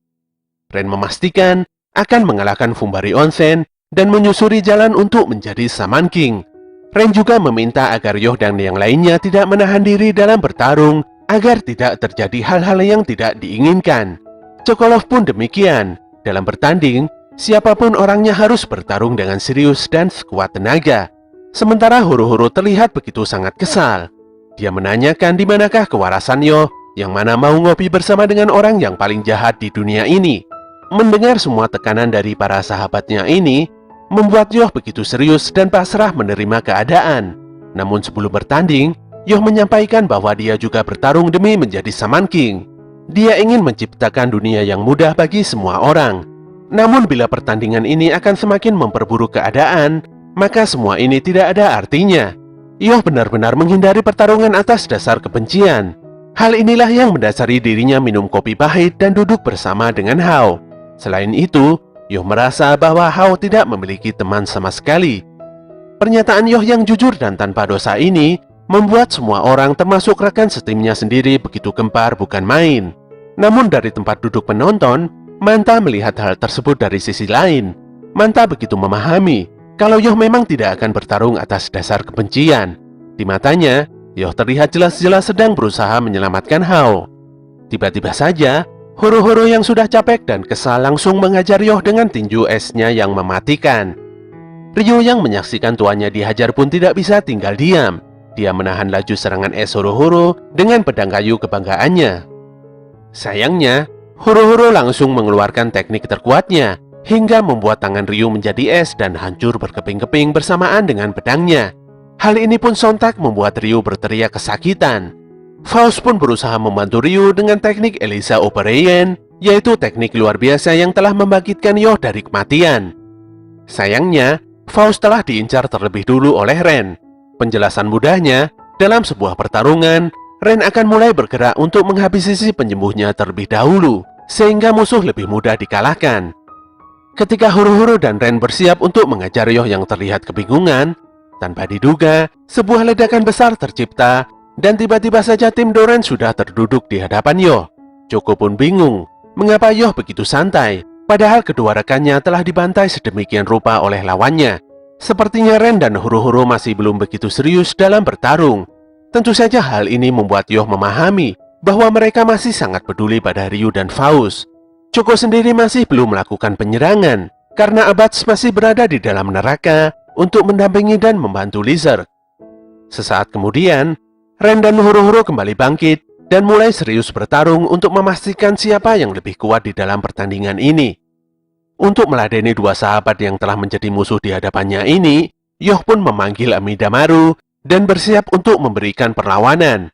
Ren memastikan akan mengalahkan Fumbari Onsen dan menyusuri jalan untuk menjadi Shaman King. Ren juga meminta agar Yoh dan yang lainnya tidak menahan diri dalam bertarung agar tidak terjadi hal-hal yang tidak diinginkan. Chokolov pun demikian. Dalam bertanding, siapapun orangnya harus bertarung dengan serius dan sekuat tenaga. Sementara Horo-Horo terlihat begitu sangat kesal. Dia menanyakan di manakah kewarasan Yoh yang mana mau ngopi bersama dengan orang yang paling jahat di dunia ini. Mendengar semua tekanan dari para sahabatnya ini, membuat Yoh begitu serius dan pasrah menerima keadaan. Namun sebelum bertanding, Yoh menyampaikan bahwa dia juga bertarung demi menjadi Shaman King. Dia ingin menciptakan dunia yang mudah bagi semua orang. Namun bila pertandingan ini akan semakin memperburuk keadaan, maka semua ini tidak ada artinya. Yoh benar-benar menghindari pertarungan atas dasar kebencian. Hal inilah yang mendasari dirinya minum kopi pahit dan duduk bersama dengan Hao. Selain itu, Yoh merasa bahwa Hao tidak memiliki teman sama sekali. Pernyataan Yoh yang jujur dan tanpa dosa ini membuat semua orang termasuk rekan setimnya sendiri begitu gempar bukan main. Namun dari tempat duduk penonton, Manta melihat hal tersebut dari sisi lain. Manta begitu memahami kalau Yoh memang tidak akan bertarung atas dasar kebencian. Di matanya, Yoh terlihat jelas-jelas sedang berusaha menyelamatkan Hao. Tiba-tiba saja, Horo-Horo yang sudah capek dan kesal langsung mengajar Yoh dengan tinju esnya yang mematikan. Ryu yang menyaksikan tuannya dihajar pun tidak bisa tinggal diam. Dia menahan laju serangan es Horo-Horo dengan pedang kayu kebanggaannya. Sayangnya, Horo-Horo langsung mengeluarkan teknik terkuatnya hingga membuat tangan Ryu menjadi es dan hancur berkeping-keping bersamaan dengan pedangnya. Hal ini pun sontak membuat Ryu berteriak kesakitan. Faust pun berusaha membantu Ryu dengan teknik Elisa Opereyen, yaitu teknik luar biasa yang telah membangkitkan Yoh dari kematian. Sayangnya, Faust telah diincar terlebih dulu oleh Ren. Penjelasan mudahnya, dalam sebuah pertarungan, Ren akan mulai bergerak untuk menghabisi si penyembuhnya terlebih dahulu, sehingga musuh lebih mudah dikalahkan. Ketika Horo-Horo dan Ren bersiap untuk mengajar Yoh yang terlihat kebingungan, tanpa diduga, sebuah ledakan besar tercipta, dan tiba-tiba saja tim Doran sudah terduduk di hadapan Yoh. Choco pun bingung, mengapa Yoh begitu santai, padahal kedua rekannya telah dibantai sedemikian rupa oleh lawannya. Sepertinya Ren dan Horo-Horo masih belum begitu serius dalam bertarung. Tentu saja hal ini membuat Yoh memahami bahwa mereka masih sangat peduli pada Ryu dan Faust. Choco sendiri masih belum melakukan penyerangan karena Abats masih berada di dalam neraka untuk mendampingi dan membantu Lizard. Sesaat kemudian, Ren dan Horo-Horo kembali bangkit dan mulai serius bertarung untuk memastikan siapa yang lebih kuat di dalam pertandingan ini. Untuk meladeni dua sahabat yang telah menjadi musuh di hadapannya ini, Yoh pun memanggil Amidamaru dan bersiap untuk memberikan perlawanan.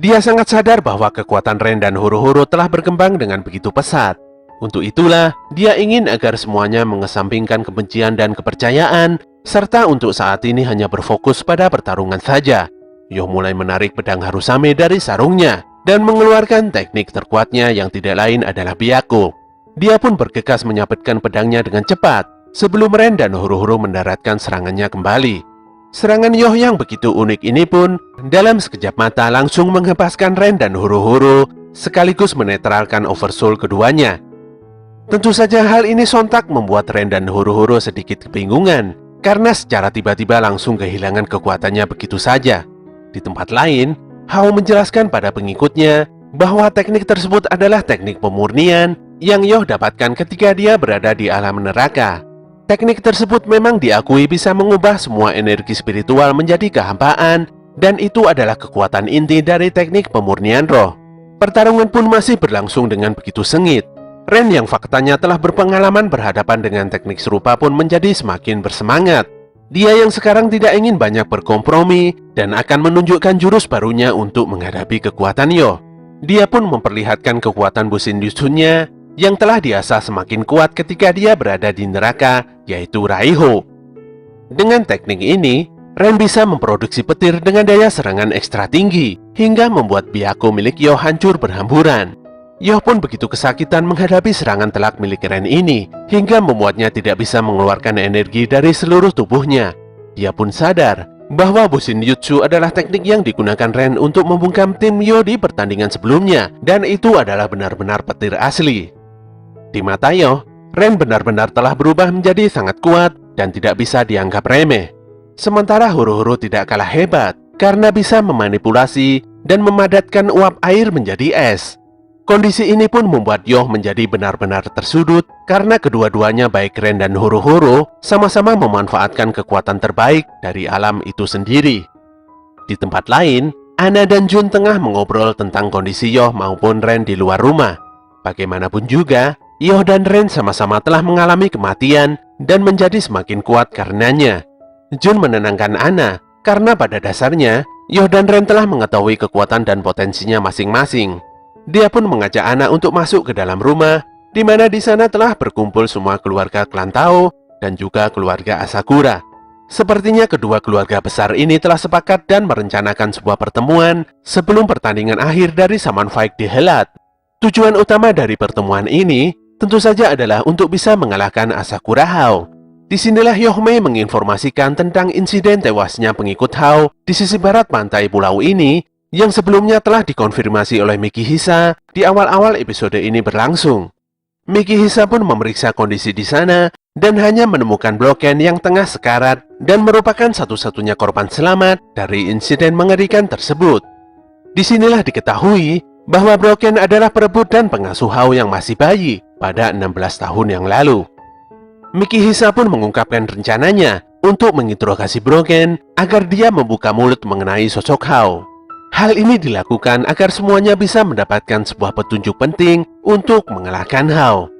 Dia sangat sadar bahwa kekuatan Ren dan Horo-Horo telah berkembang dengan begitu pesat. Untuk itulah, dia ingin agar semuanya mengesampingkan kebencian dan kepercayaan, serta untuk saat ini hanya berfokus pada pertarungan saja. Yoh mulai menarik pedang Harusame dari sarungnya dan mengeluarkan teknik terkuatnya yang tidak lain adalah Byakugan. Dia pun bergegas menyabetkan pedangnya dengan cepat sebelum Ren dan Horo-Horo mendaratkan serangannya kembali. Serangan Yoh yang begitu unik ini pun dalam sekejap mata langsung menghempaskan Ren dan Horo-Horo sekaligus menetralkan Oversoul keduanya. Tentu saja hal ini sontak membuat Ren dan Horo-Horo sedikit kebingungan karena secara tiba-tiba langsung kehilangan kekuatannya begitu saja. Di tempat lain, Hao menjelaskan pada pengikutnya bahwa teknik tersebut adalah teknik pemurnian yang Yoh dapatkan ketika dia berada di alam neraka. Teknik tersebut memang diakui bisa mengubah semua energi spiritual menjadi kehampaan, dan itu adalah kekuatan inti dari teknik pemurnian roh. Pertarungan pun masih berlangsung dengan begitu sengit. Ren yang faktanya telah berpengalaman berhadapan dengan teknik serupa pun menjadi semakin bersemangat. Dia yang sekarang tidak ingin banyak berkompromi dan akan menunjukkan jurus barunya untuk menghadapi kekuatan Yoh. Dia pun memperlihatkan kekuatan Bushin Jutsu-nya yang telah diasah semakin kuat ketika dia berada di neraka, yaitu Raiho. Dengan teknik ini, Ren bisa memproduksi petir dengan daya serangan ekstra tinggi, hingga membuat Byakugan milik Yoh hancur berhamburan. Yoh pun begitu kesakitan menghadapi serangan telak milik Ren ini, hingga membuatnya tidak bisa mengeluarkan energi dari seluruh tubuhnya. Dia pun sadar bahwa Bushin Jutsu adalah teknik yang digunakan Ren untuk membungkam tim Yoh di pertandingan sebelumnya, dan itu adalah benar-benar petir asli. Di mata Yoh, Ren benar-benar telah berubah menjadi sangat kuat dan tidak bisa dianggap remeh. Sementara huru-huru tidak kalah hebat karena bisa memanipulasi dan memadatkan uap air menjadi es. Kondisi ini pun membuat Yoh menjadi benar-benar tersudut karena kedua-duanya baik Ren dan huru-huru sama-sama memanfaatkan kekuatan terbaik dari alam itu sendiri. Di tempat lain, Anna dan Jun tengah mengobrol tentang kondisi Yoh maupun Ren di luar rumah. Bagaimanapun juga, Yoh dan Ren sama-sama telah mengalami kematian dan menjadi semakin kuat karenanya. Jun menenangkan Anna karena pada dasarnya Yoh dan Ren telah mengetahui kekuatan dan potensinya masing-masing. Dia pun mengajak Anna untuk masuk ke dalam rumah, di mana di sana telah berkumpul semua keluarga klan Tao dan juga keluarga Asakura. Sepertinya kedua keluarga besar ini telah sepakat dan merencanakan sebuah pertemuan sebelum pertandingan akhir dari Summon Fight dihelat. Tujuan utama dari pertemuan ini tentu saja adalah untuk bisa mengalahkan Asakura Hao. Disinilah Yohmei menginformasikan tentang insiden tewasnya pengikut Hao di sisi barat pantai pulau ini yang sebelumnya telah dikonfirmasi oleh Mikihisa di awal-awal episode ini berlangsung. Mikihisa pun memeriksa kondisi di sana dan hanya menemukan Broken yang tengah sekarat dan merupakan satu-satunya korban selamat dari insiden mengerikan tersebut. Disinilah diketahui bahwa Broken adalah perebut dan pengasuh Hao yang masih bayi pada 16 tahun yang lalu. Mikihisa pun mengungkapkan rencananya untuk menginterogasi Broken agar dia membuka mulut mengenai sosok Hao. Hal ini dilakukan agar semuanya bisa mendapatkan sebuah petunjuk penting untuk mengalahkan Hao.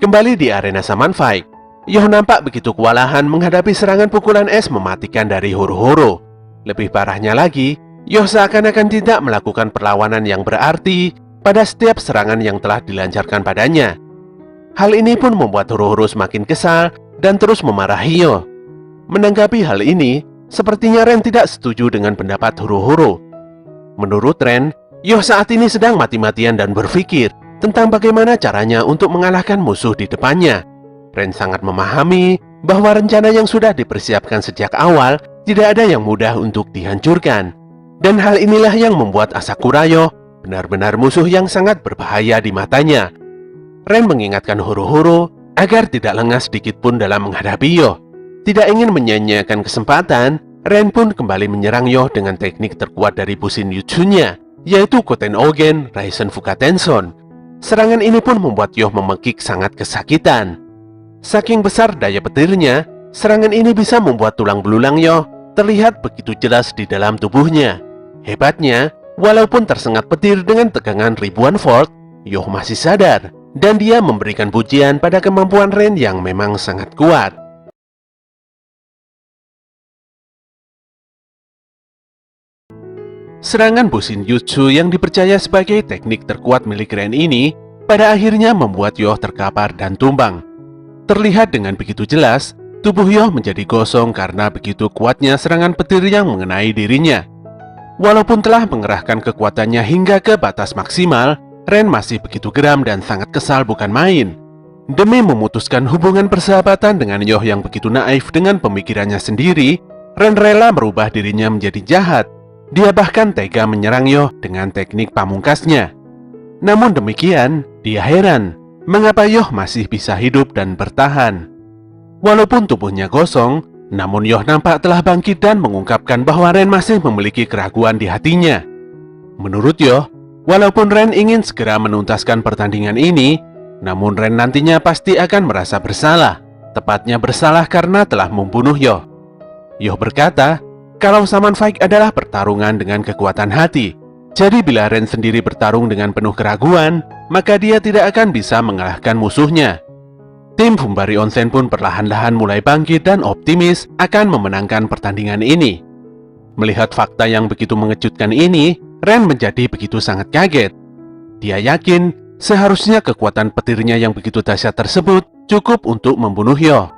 Kembali di arena Summon Fight, Yoh nampak begitu kewalahan menghadapi serangan pukulan es mematikan dari huru-huru. Lebih parahnya lagi, Yoh seakan-akan tidak melakukan perlawanan yang berarti pada setiap serangan yang telah dilancarkan padanya. Hal ini pun membuat huru-huru semakin kesal dan terus memarahi Yoh. Menanggapi hal ini, sepertinya Ren tidak setuju dengan pendapat huru-huru. Menurut Ren, Yoh saat ini sedang mati-matian dan berpikir tentang bagaimana caranya untuk mengalahkan musuh di depannya. Ren sangat memahami bahwa rencana yang sudah dipersiapkan sejak awal tidak ada yang mudah untuk dihancurkan. Dan hal inilah yang membuat Asakura Yoh benar-benar musuh yang sangat berbahaya di matanya. Ren mengingatkan huru-huru agar tidak lengah sedikit pun dalam menghadapi Yoh. Tidak ingin menyia-nyiakan kesempatan, Ren pun kembali menyerang Yoh dengan teknik terkuat dari Bushin Jutsu-nya, yaitu Koten Ogen Raisen Fukatenson. Serangan ini pun membuat Yoh memekik sangat kesakitan. Saking besar daya petirnya, serangan ini bisa membuat tulang belulang Yoh terlihat begitu jelas di dalam tubuhnya. Hebatnya, walaupun tersengat petir dengan tegangan ribuan volt, Yoh masih sadar, dan dia memberikan pujian pada kemampuan Ren yang memang sangat kuat. Serangan Bushin Jutsu yang dipercaya sebagai teknik terkuat milik Ren ini pada akhirnya membuat Yoh terkapar dan tumbang. Terlihat dengan begitu jelas, tubuh Yoh menjadi gosong karena begitu kuatnya serangan petir yang mengenai dirinya. Walaupun telah mengerahkan kekuatannya hingga ke batas maksimal, Ren masih begitu geram dan sangat kesal bukan main. Demi memutuskan hubungan persahabatan dengan Yoh yang begitu naif dengan pemikirannya sendiri, Ren rela merubah dirinya menjadi jahat. Dia bahkan tega menyerang Yoh dengan teknik pamungkasnya. Namun demikian, dia heran mengapa Yoh masih bisa hidup dan bertahan. Walaupun tubuhnya gosong, namun Yoh nampak telah bangkit dan mengungkapkan bahwa Ren masih memiliki keraguan di hatinya. Menurut Yoh, walaupun Ren ingin segera menuntaskan pertandingan ini, namun Ren nantinya pasti akan merasa bersalah. Tepatnya bersalah karena telah membunuh Yoh. Yoh berkata, kalau Summon Fight adalah pertarungan dengan kekuatan hati. Jadi bila Ren sendiri bertarung dengan penuh keraguan, maka dia tidak akan bisa mengalahkan musuhnya. Tim Fumbari Onsen pun perlahan-lahan mulai bangkit dan optimis akan memenangkan pertandingan ini. Melihat fakta yang begitu mengejutkan ini, Ren menjadi begitu sangat kaget. Dia yakin seharusnya kekuatan petirnya yang begitu dahsyat tersebut cukup untuk membunuh Yoh.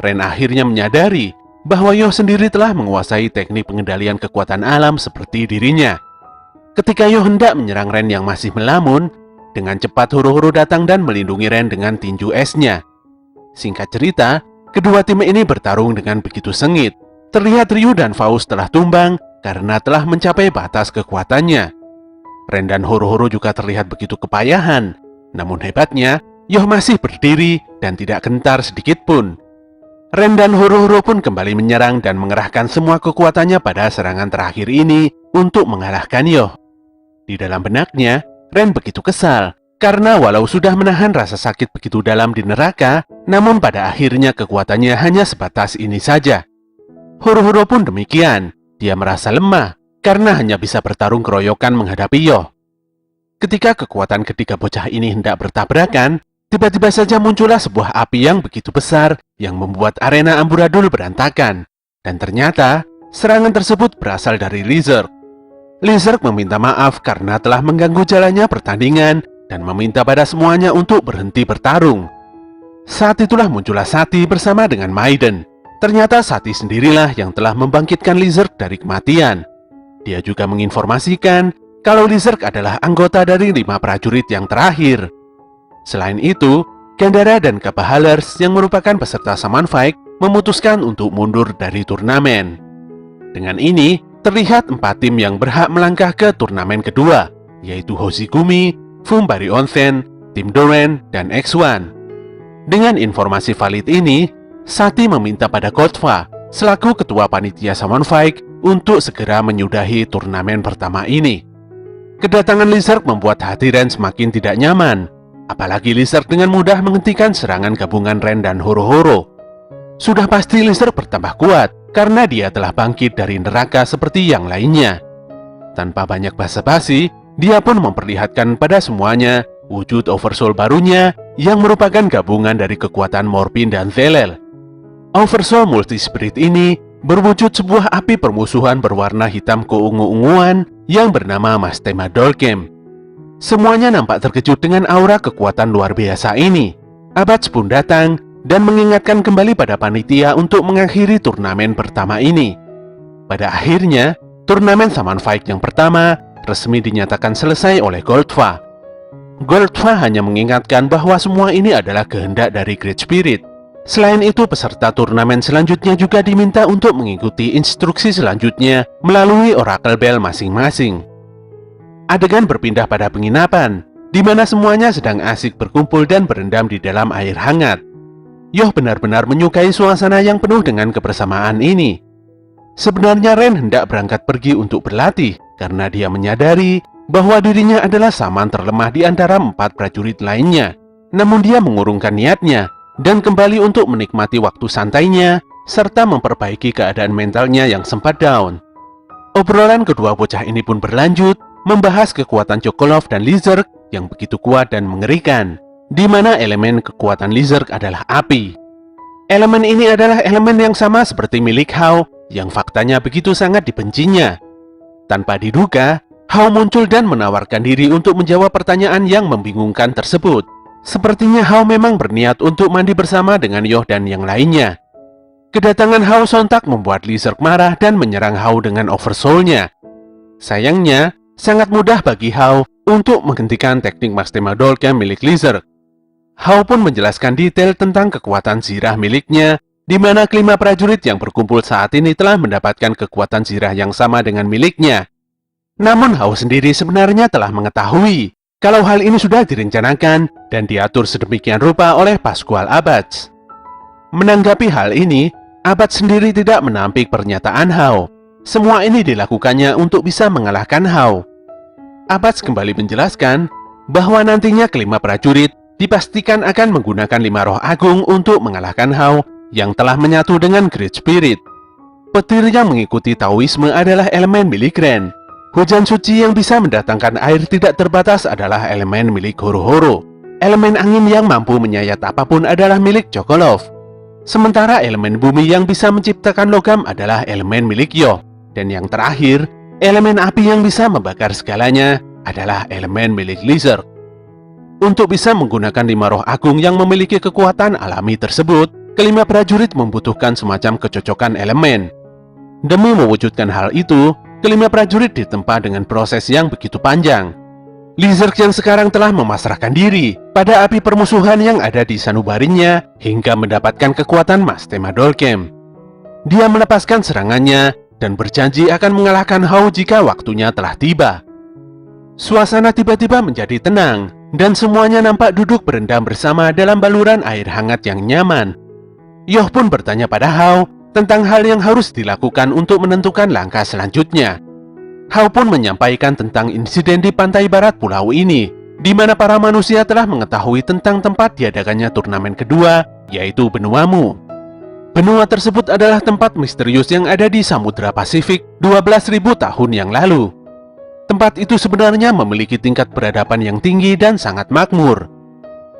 Ren akhirnya menyadari bahwa Yoh sendiri telah menguasai teknik pengendalian kekuatan alam seperti dirinya. Ketika Yoh hendak menyerang Ren yang masih melamun, dengan cepat huru-huru datang dan melindungi Ren dengan tinju esnya. Singkat cerita, kedua tim ini bertarung dengan begitu sengit. Terlihat Ryu dan Faust telah tumbang karena telah mencapai batas kekuatannya. Ren dan huru-huru juga terlihat begitu kepayahan. Namun hebatnya, Yoh masih berdiri dan tidak gentar sedikit pun. Ren dan Horo-Horo pun kembali menyerang dan mengerahkan semua kekuatannya pada serangan terakhir ini untuk mengalahkan Yoh. Di dalam benaknya, Ren begitu kesal karena walau sudah menahan rasa sakit begitu dalam di neraka, namun pada akhirnya kekuatannya hanya sebatas ini saja. Horo-Horo pun demikian, dia merasa lemah karena hanya bisa bertarung keroyokan menghadapi Yoh. Ketika kekuatan ketiga bocah ini hendak bertabrakan, tiba-tiba saja muncullah sebuah api yang begitu besar yang membuat arena amburadul berantakan. Dan ternyata, serangan tersebut berasal dari Lizard. Lizard meminta maaf karena telah mengganggu jalannya pertandingan dan meminta pada semuanya untuk berhenti bertarung. Saat itulah muncullah Sati bersama dengan Maiden. Ternyata Sati sendirilah yang telah membangkitkan Lizard dari kematian. Dia juga menginformasikan kalau Lizard adalah anggota dari 5 prajurit yang terakhir. Selain itu, Gandara dan Kappa Halers yang merupakan peserta Summon Fight memutuskan untuk mundur dari turnamen. Dengan ini, terlihat 4 tim yang berhak melangkah ke turnamen kedua, yaitu Hoshigumi, Fumbari Onsen, Tim Doren, dan X1. Dengan informasi valid ini, Sati meminta pada Godfa, selaku ketua panitia Summon Fight, untuk segera menyudahi turnamen pertama ini. Kedatangan Lizard membuat hati Ren semakin tidak nyaman, apalagi Lizard dengan mudah menghentikan serangan gabungan Ren dan Horo-Horo. Sudah pasti Lizard bertambah kuat karena dia telah bangkit dari neraka seperti yang lainnya. Tanpa banyak basa-basi, dia pun memperlihatkan pada semuanya wujud Oversoul barunya yang merupakan gabungan dari kekuatan Morphin dan Zelel. Oversoul Multi Spirit ini berwujud sebuah api permusuhan berwarna hitam keungu-unguan yang bernama Mastema Dolkem. Semuanya nampak terkejut dengan aura kekuatan luar biasa ini. Abats pun datang dan mengingatkan kembali pada panitia untuk mengakhiri turnamen pertama ini. Pada akhirnya, turnamen Summon Fight yang pertama resmi dinyatakan selesai oleh Goldfa. Goldfa hanya mengingatkan bahwa semua ini adalah kehendak dari Great Spirit. Selain itu, peserta turnamen selanjutnya juga diminta untuk mengikuti instruksi selanjutnya melalui Oracle Bell masing-masing. Adegan berpindah pada penginapan, di mana semuanya sedang asik berkumpul dan berendam di dalam air hangat. Yoh benar-benar menyukai suasana yang penuh dengan kebersamaan ini. Sebenarnya Ren hendak berangkat pergi untuk berlatih karena dia menyadari bahwa dirinya adalah saman terlemah di antara 4 prajurit lainnya. Namun dia mengurungkan niatnya dan kembali untuk menikmati waktu santainya serta memperbaiki keadaan mentalnya yang sempat down. Obrolan kedua bocah ini pun berlanjut membahas kekuatan Chocolov dan Lizard yang begitu kuat dan mengerikan, di mana elemen kekuatan Lizard adalah api. Elemen ini adalah elemen yang sama seperti milik Hao yang faktanya begitu sangat dibencinya. Tanpa diduga, Hao muncul dan menawarkan diri untuk menjawab pertanyaan yang membingungkan tersebut. Sepertinya Hao memang berniat untuk mandi bersama dengan Yoh dan yang lainnya. Kedatangan Hao sontak membuat Lizard marah dan menyerang Hao dengan Oversoul-nya. Sayangnya, sangat mudah bagi Hao untuk menghentikan teknik Mastema Dolkem milik Lizard. Hao pun menjelaskan detail tentang kekuatan zirah miliknya, di mana kelima prajurit yang berkumpul saat ini telah mendapatkan kekuatan zirah yang sama dengan miliknya. Namun Hao sendiri sebenarnya telah mengetahui kalau hal ini sudah direncanakan dan diatur sedemikian rupa oleh Pascual Abats. Menanggapi hal ini, Abats sendiri tidak menampik pernyataan Hao. Semua ini dilakukannya untuk bisa mengalahkan Hao. Abats kembali menjelaskan bahwa nantinya kelima prajurit dipastikan akan menggunakan 5 roh agung untuk mengalahkan Hao yang telah menyatu dengan Great Spirit. Petir yang mengikuti Taoisme adalah elemen milik Ren. Hujan suci yang bisa mendatangkan air tidak terbatas adalah elemen milik Horo-Horo. Elemen angin yang mampu menyayat apapun adalah milik Chocolov. Sementara elemen bumi yang bisa menciptakan logam adalah elemen milik Yoh. Dan yang terakhir, elemen api yang bisa membakar segalanya adalah elemen milik Lizard. Untuk bisa menggunakan 5 roh agung yang memiliki kekuatan alami tersebut, kelima prajurit membutuhkan semacam kecocokan elemen. Demi mewujudkan hal itu, kelima prajurit ditempa dengan proses yang begitu panjang. Lizard yang sekarang telah memasrahkan diri pada api permusuhan yang ada di sanubarinya hingga mendapatkan kekuatan Mastema Dolkem. Dia melepaskan serangannya dan berjanji akan mengalahkan Hao jika waktunya telah tiba. Suasana tiba-tiba menjadi tenang dan semuanya nampak duduk berendam bersama dalam baluran air hangat yang nyaman. Yoh pun bertanya pada Hao tentang hal yang harus dilakukan untuk menentukan langkah selanjutnya. Hao pun menyampaikan tentang insiden di pantai barat pulau ini, di mana para manusia telah mengetahui tentang tempat diadakannya turnamen kedua, yaitu benua Mu. Benua tersebut adalah tempat misterius yang ada di Samudra Pasifik 12.000 tahun yang lalu. Tempat itu sebenarnya memiliki tingkat peradaban yang tinggi dan sangat makmur.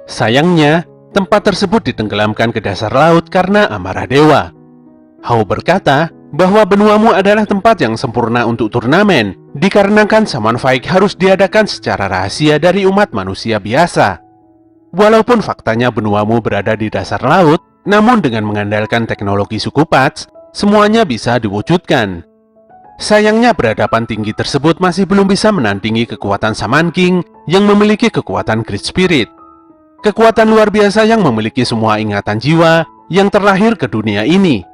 Sayangnya, tempat tersebut ditenggelamkan ke dasar laut karena amarah dewa. Hao berkata bahwa benua Mu adalah tempat yang sempurna untuk turnamen, dikarenakan Summon Fight harus diadakan secara rahasia dari umat manusia biasa. Walaupun faktanya benua Mu berada di dasar laut, namun dengan mengandalkan teknologi suku Pats, semuanya bisa diwujudkan. Sayangnya peradaban tinggi tersebut masih belum bisa menandingi kekuatan Shaman King yang memiliki kekuatan Great Spirit. Kekuatan luar biasa yang memiliki semua ingatan jiwa yang terlahir ke dunia ini.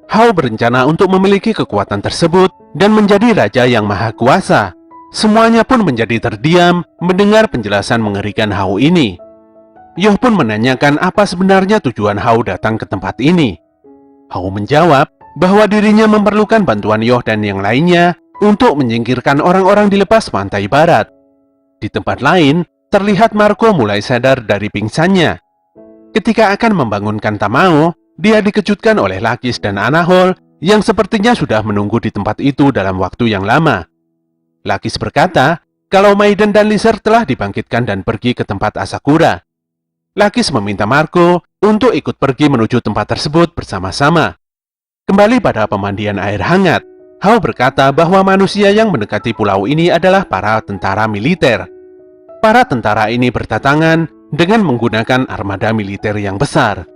Hao berencana untuk memiliki kekuatan tersebut dan menjadi raja yang maha kuasa. Semuanya pun menjadi terdiam mendengar penjelasan mengerikan Hao ini. Yoh pun menanyakan apa sebenarnya tujuan Hao datang ke tempat ini. Hao menjawab bahwa dirinya memerlukan bantuan Yoh dan yang lainnya untuk menyingkirkan orang-orang di lepas pantai barat. Di tempat lain, terlihat Marco mulai sadar dari pingsannya. Ketika akan membangunkan Tamao, dia dikejutkan oleh Lakis dan Anahol yang sepertinya sudah menunggu di tempat itu dalam waktu yang lama. Lakis berkata kalau Maiden dan Lizard telah dibangkitkan dan pergi ke tempat Asakura. Lakis meminta Marco untuk ikut pergi menuju tempat tersebut bersama-sama. Kembali pada pemandian air hangat, Hao berkata bahwa manusia yang mendekati pulau ini adalah para tentara militer. Para tentara ini berdatangan dengan menggunakan armada militer yang besar.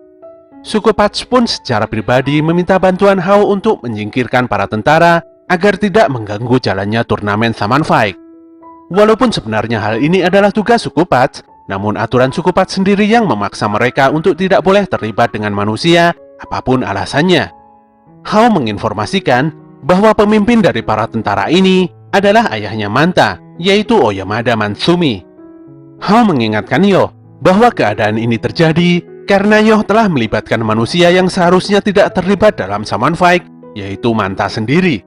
Suku Pats pun secara pribadi meminta bantuan Hao untuk menyingkirkan para tentara agar tidak mengganggu jalannya turnamen Summon Fight. Walaupun sebenarnya hal ini adalah tugas suku Pats, namun aturan suku Pats sendiri yang memaksa mereka untuk tidak boleh terlibat dengan manusia, apapun alasannya. Hao menginformasikan bahwa pemimpin dari para tentara ini adalah ayahnya Manta, yaitu Oyamada Matsumi. Hao mengingatkan Yoh bahwa keadaan ini terjadi karena Yoh telah melibatkan manusia yang seharusnya tidak terlibat dalam Summon Fight, yaitu Manta sendiri.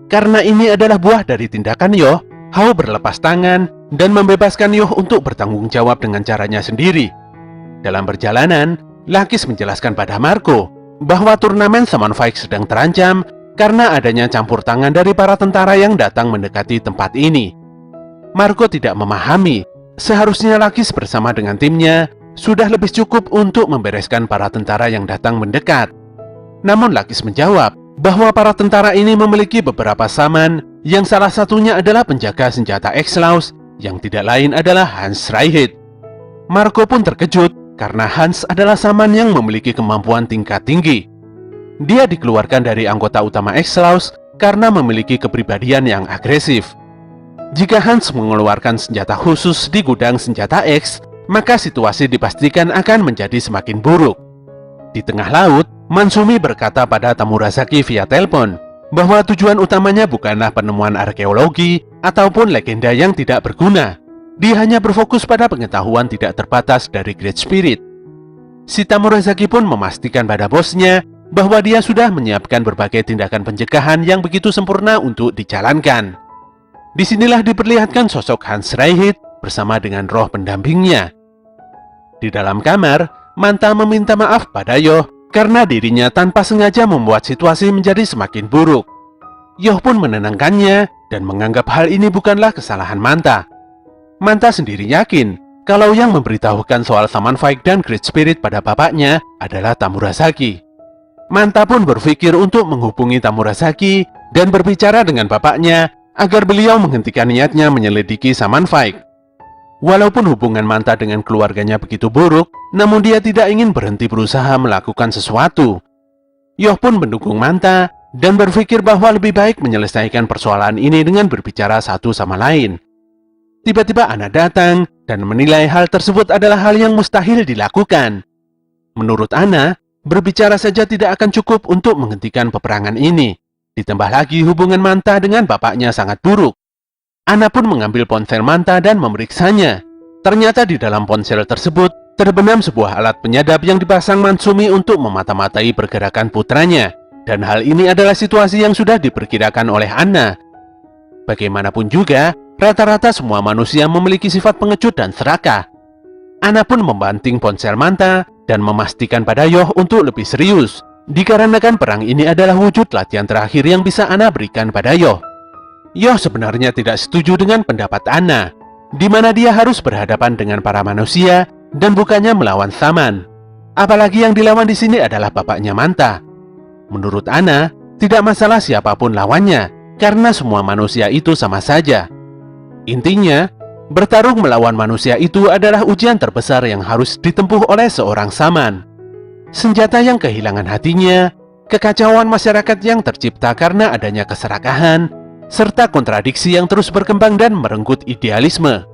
Karena ini adalah buah dari tindakan Yoh, Hao berlepas tangan dan membebaskan Yoh untuk bertanggung jawab dengan caranya sendiri. Dalam perjalanan, Lakis menjelaskan pada Marco bahwa turnamen Summon Fight sedang terancam karena adanya campur tangan dari para tentara yang datang mendekati tempat ini. Marco tidak memahami, seharusnya Lakis bersama dengan timnya sudah lebih cukup untuk membereskan para tentara yang datang mendekat. Namun Lakis menjawab bahwa para tentara ini memiliki beberapa saman, yang salah satunya adalah penjaga senjata X-Laws, yang tidak lain adalah Hans Raihit. Marco pun terkejut karena Hans adalah saman yang memiliki kemampuan tingkat tinggi. Dia dikeluarkan dari anggota utama X-Laws karena memiliki kepribadian yang agresif. Jika Hans mengeluarkan senjata khusus di gudang senjata X, maka situasi dipastikan akan menjadi semakin buruk. Di tengah laut, Matsumi berkata pada Tamurasaki via telepon bahwa tujuan utamanya bukanlah penemuan arkeologi ataupun legenda yang tidak berguna. Dia hanya berfokus pada pengetahuan tidak terbatas dari Great Spirit. Si Tamurasaki pun memastikan pada bosnya bahwa dia sudah menyiapkan berbagai tindakan pencegahan yang begitu sempurna untuk dijalankan. Disinilah diperlihatkan sosok Hans Raihit bersama dengan roh pendampingnya. Di dalam kamar, Manta meminta maaf pada Yoh karena dirinya tanpa sengaja membuat situasi menjadi semakin buruk. Yoh pun menenangkannya dan menganggap hal ini bukanlah kesalahan Manta. Manta sendiri yakin kalau yang memberitahukan soal Summon Fight dan Great Spirit pada bapaknya adalah Tamurasaki. Manta pun berpikir untuk menghubungi Tamurasaki dan berbicara dengan bapaknya agar beliau menghentikan niatnya menyelidiki Summon Fight. Walaupun hubungan Manta dengan keluarganya begitu buruk, namun dia tidak ingin berhenti berusaha melakukan sesuatu. Yoh pun mendukung Manta dan berpikir bahwa lebih baik menyelesaikan persoalan ini dengan berbicara satu sama lain. Tiba-tiba Ana datang dan menilai hal tersebut adalah hal yang mustahil dilakukan. Menurut Ana, berbicara saja tidak akan cukup untuk menghentikan peperangan ini. Ditambah lagi hubungan Manta dengan bapaknya sangat buruk. Ana pun mengambil ponsel Manta dan memeriksanya. Ternyata di dalam ponsel tersebut Terbenam sebuah alat penyadap yang dipasang Matsumi untuk memata-matai pergerakan putranya, dan hal ini adalah situasi yang sudah diperkirakan oleh Anna. Bagaimanapun juga, rata-rata semua manusia memiliki sifat pengecut dan serakah. Anna pun membanting ponsel Manta dan memastikan pada Yoh untuk lebih serius, dikarenakan perang ini adalah wujud latihan terakhir yang bisa Anna berikan pada Yoh. Yoh sebenarnya tidak setuju dengan pendapat Anna, di mana dia harus berhadapan dengan para manusia dan bukannya melawan Saman. Apalagi yang dilawan di sini adalah bapaknya Manta. Menurut Anna, tidak masalah siapapun lawannya, karena semua manusia itu sama saja. Intinya, bertarung melawan manusia itu adalah ujian terbesar yang harus ditempuh oleh seorang Saman. Senjata yang kehilangan hatinya, kekacauan masyarakat yang tercipta karena adanya keserakahan, serta kontradiksi yang terus berkembang dan merenggut idealisme.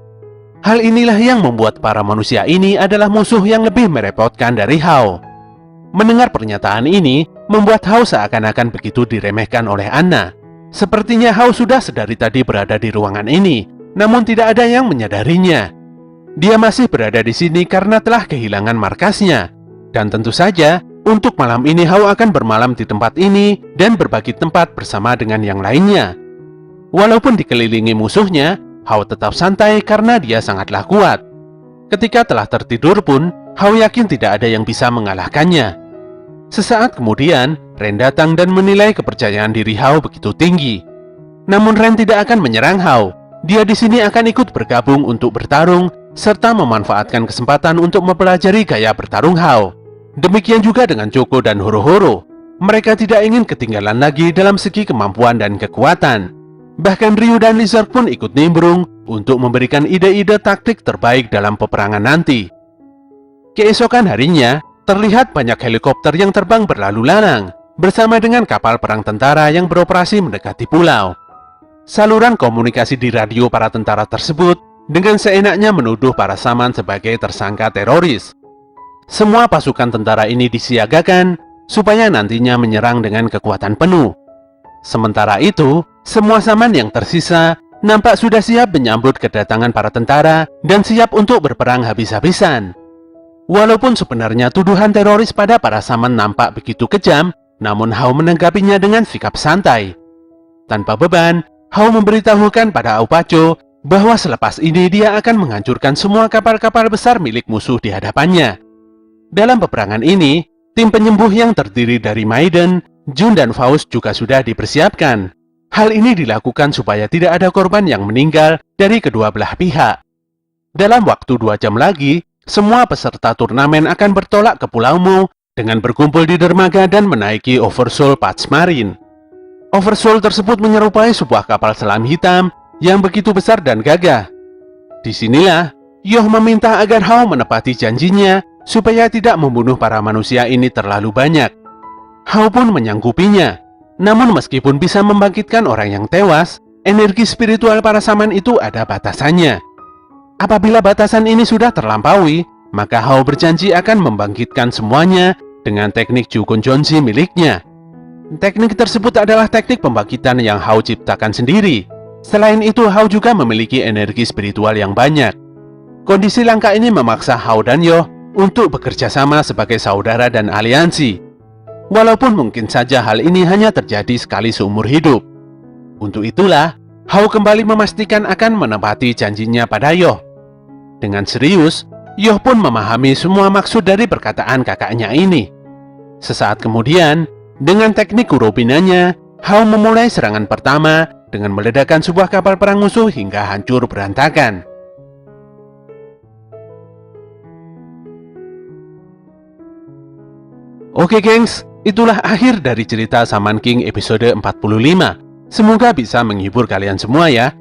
Hal inilah yang membuat para manusia ini adalah musuh yang lebih merepotkan dari Hao. Mendengar pernyataan ini, membuat Hao seakan-akan begitu diremehkan oleh Anna. Sepertinya Hao sudah sedari tadi berada di ruangan ini, namun tidak ada yang menyadarinya. Dia masih berada di sini karena telah kehilangan markasnya. Dan tentu saja, untuk malam ini Hao akan bermalam di tempat ini dan berbagi tempat bersama dengan yang lainnya. Walaupun dikelilingi musuhnya, Hao tetap santai karena dia sangatlah kuat. Ketika telah tertidur pun, Hao yakin tidak ada yang bisa mengalahkannya. Sesaat kemudian, Ren datang dan menilai kepercayaan diri Hao begitu tinggi. Namun Ren tidak akan menyerang Hao. Dia di sini akan ikut bergabung untuk bertarung, serta memanfaatkan kesempatan untuk mempelajari gaya bertarung Hao. Demikian juga dengan Choco dan Horo-Horo. Mereka tidak ingin ketinggalan lagi dalam segi kemampuan dan kekuatan. Bahkan Ryu dan Lizard pun ikut nimbrung untuk memberikan ide-ide taktik terbaik dalam peperangan nanti. Keesokan harinya, terlihat banyak helikopter yang terbang berlalu lalang, bersama dengan kapal perang tentara yang beroperasi mendekati pulau. Saluran komunikasi di radio para tentara tersebut dengan seenaknya menuduh para Saman sebagai tersangka teroris. Semua pasukan tentara ini disiagakan supaya nantinya menyerang dengan kekuatan penuh. Sementara itu, semua Saman yang tersisa nampak sudah siap menyambut kedatangan para tentara dan siap untuk berperang habis-habisan. Walaupun sebenarnya tuduhan teroris pada para Saman nampak begitu kejam, namun Hao menanggapinya dengan sikap santai. Tanpa beban, Hao memberitahukan pada Aopacho bahwa selepas ini dia akan menghancurkan semua kapal-kapal besar milik musuh di hadapannya. Dalam peperangan ini, tim penyembuh yang terdiri dari Maiden, Jun dan Faust juga sudah dipersiapkan. Hal ini dilakukan supaya tidak ada korban yang meninggal dari kedua belah pihak. Dalam waktu 2 jam lagi, semua peserta turnamen akan bertolak ke Pulau Mo dengan berkumpul di dermaga dan menaiki Oversoul Path Marine. Oversoul tersebut menyerupai sebuah kapal selam hitam yang begitu besar dan gagah. Disinilah, Yoh meminta agar Hao menepati janjinya supaya tidak membunuh para manusia ini terlalu banyak. Hao pun menyanggupinya. Namun meskipun bisa membangkitkan orang yang tewas, energi spiritual para Saman itu ada batasannya. Apabila batasan ini sudah terlampaui, maka Hao berjanji akan membangkitkan semuanya dengan teknik Jukun Jonshi miliknya. Teknik tersebut adalah teknik pembangkitan yang Hao ciptakan sendiri. Selain itu, Hao juga memiliki energi spiritual yang banyak. Kondisi langka ini memaksa Hao dan Yoh untuk bekerja sama sebagai saudara dan aliansi. Walaupun mungkin saja hal ini hanya terjadi sekali seumur hidup. Untuk itulah, Hao kembali memastikan akan menepati janjinya pada Yoh. Dengan serius, Yoh pun memahami semua maksud dari perkataan kakaknya ini. Sesaat kemudian, dengan teknik Kurobinanya, Hao memulai serangan pertama dengan meledakkan sebuah kapal perang musuh hingga hancur berantakan. Oke gengs, itulah akhir dari cerita Shaman King episode 45. Semoga bisa menghibur kalian semua ya.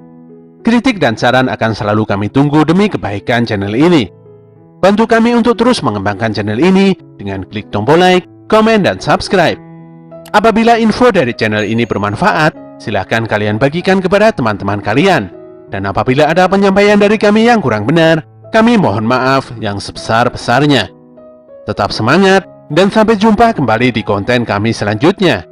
Kritik dan saran akan selalu kami tunggu demi kebaikan channel ini. Bantu kami untuk terus mengembangkan channel ini dengan klik tombol like, komen, dan subscribe. Apabila info dari channel ini bermanfaat, silahkan kalian bagikan kepada teman-teman kalian. Dan apabila ada penyampaian dari kami yang kurang benar, kami mohon maaf yang sebesar-besarnya. Tetap semangat, dan sampai jumpa kembali di konten kami selanjutnya.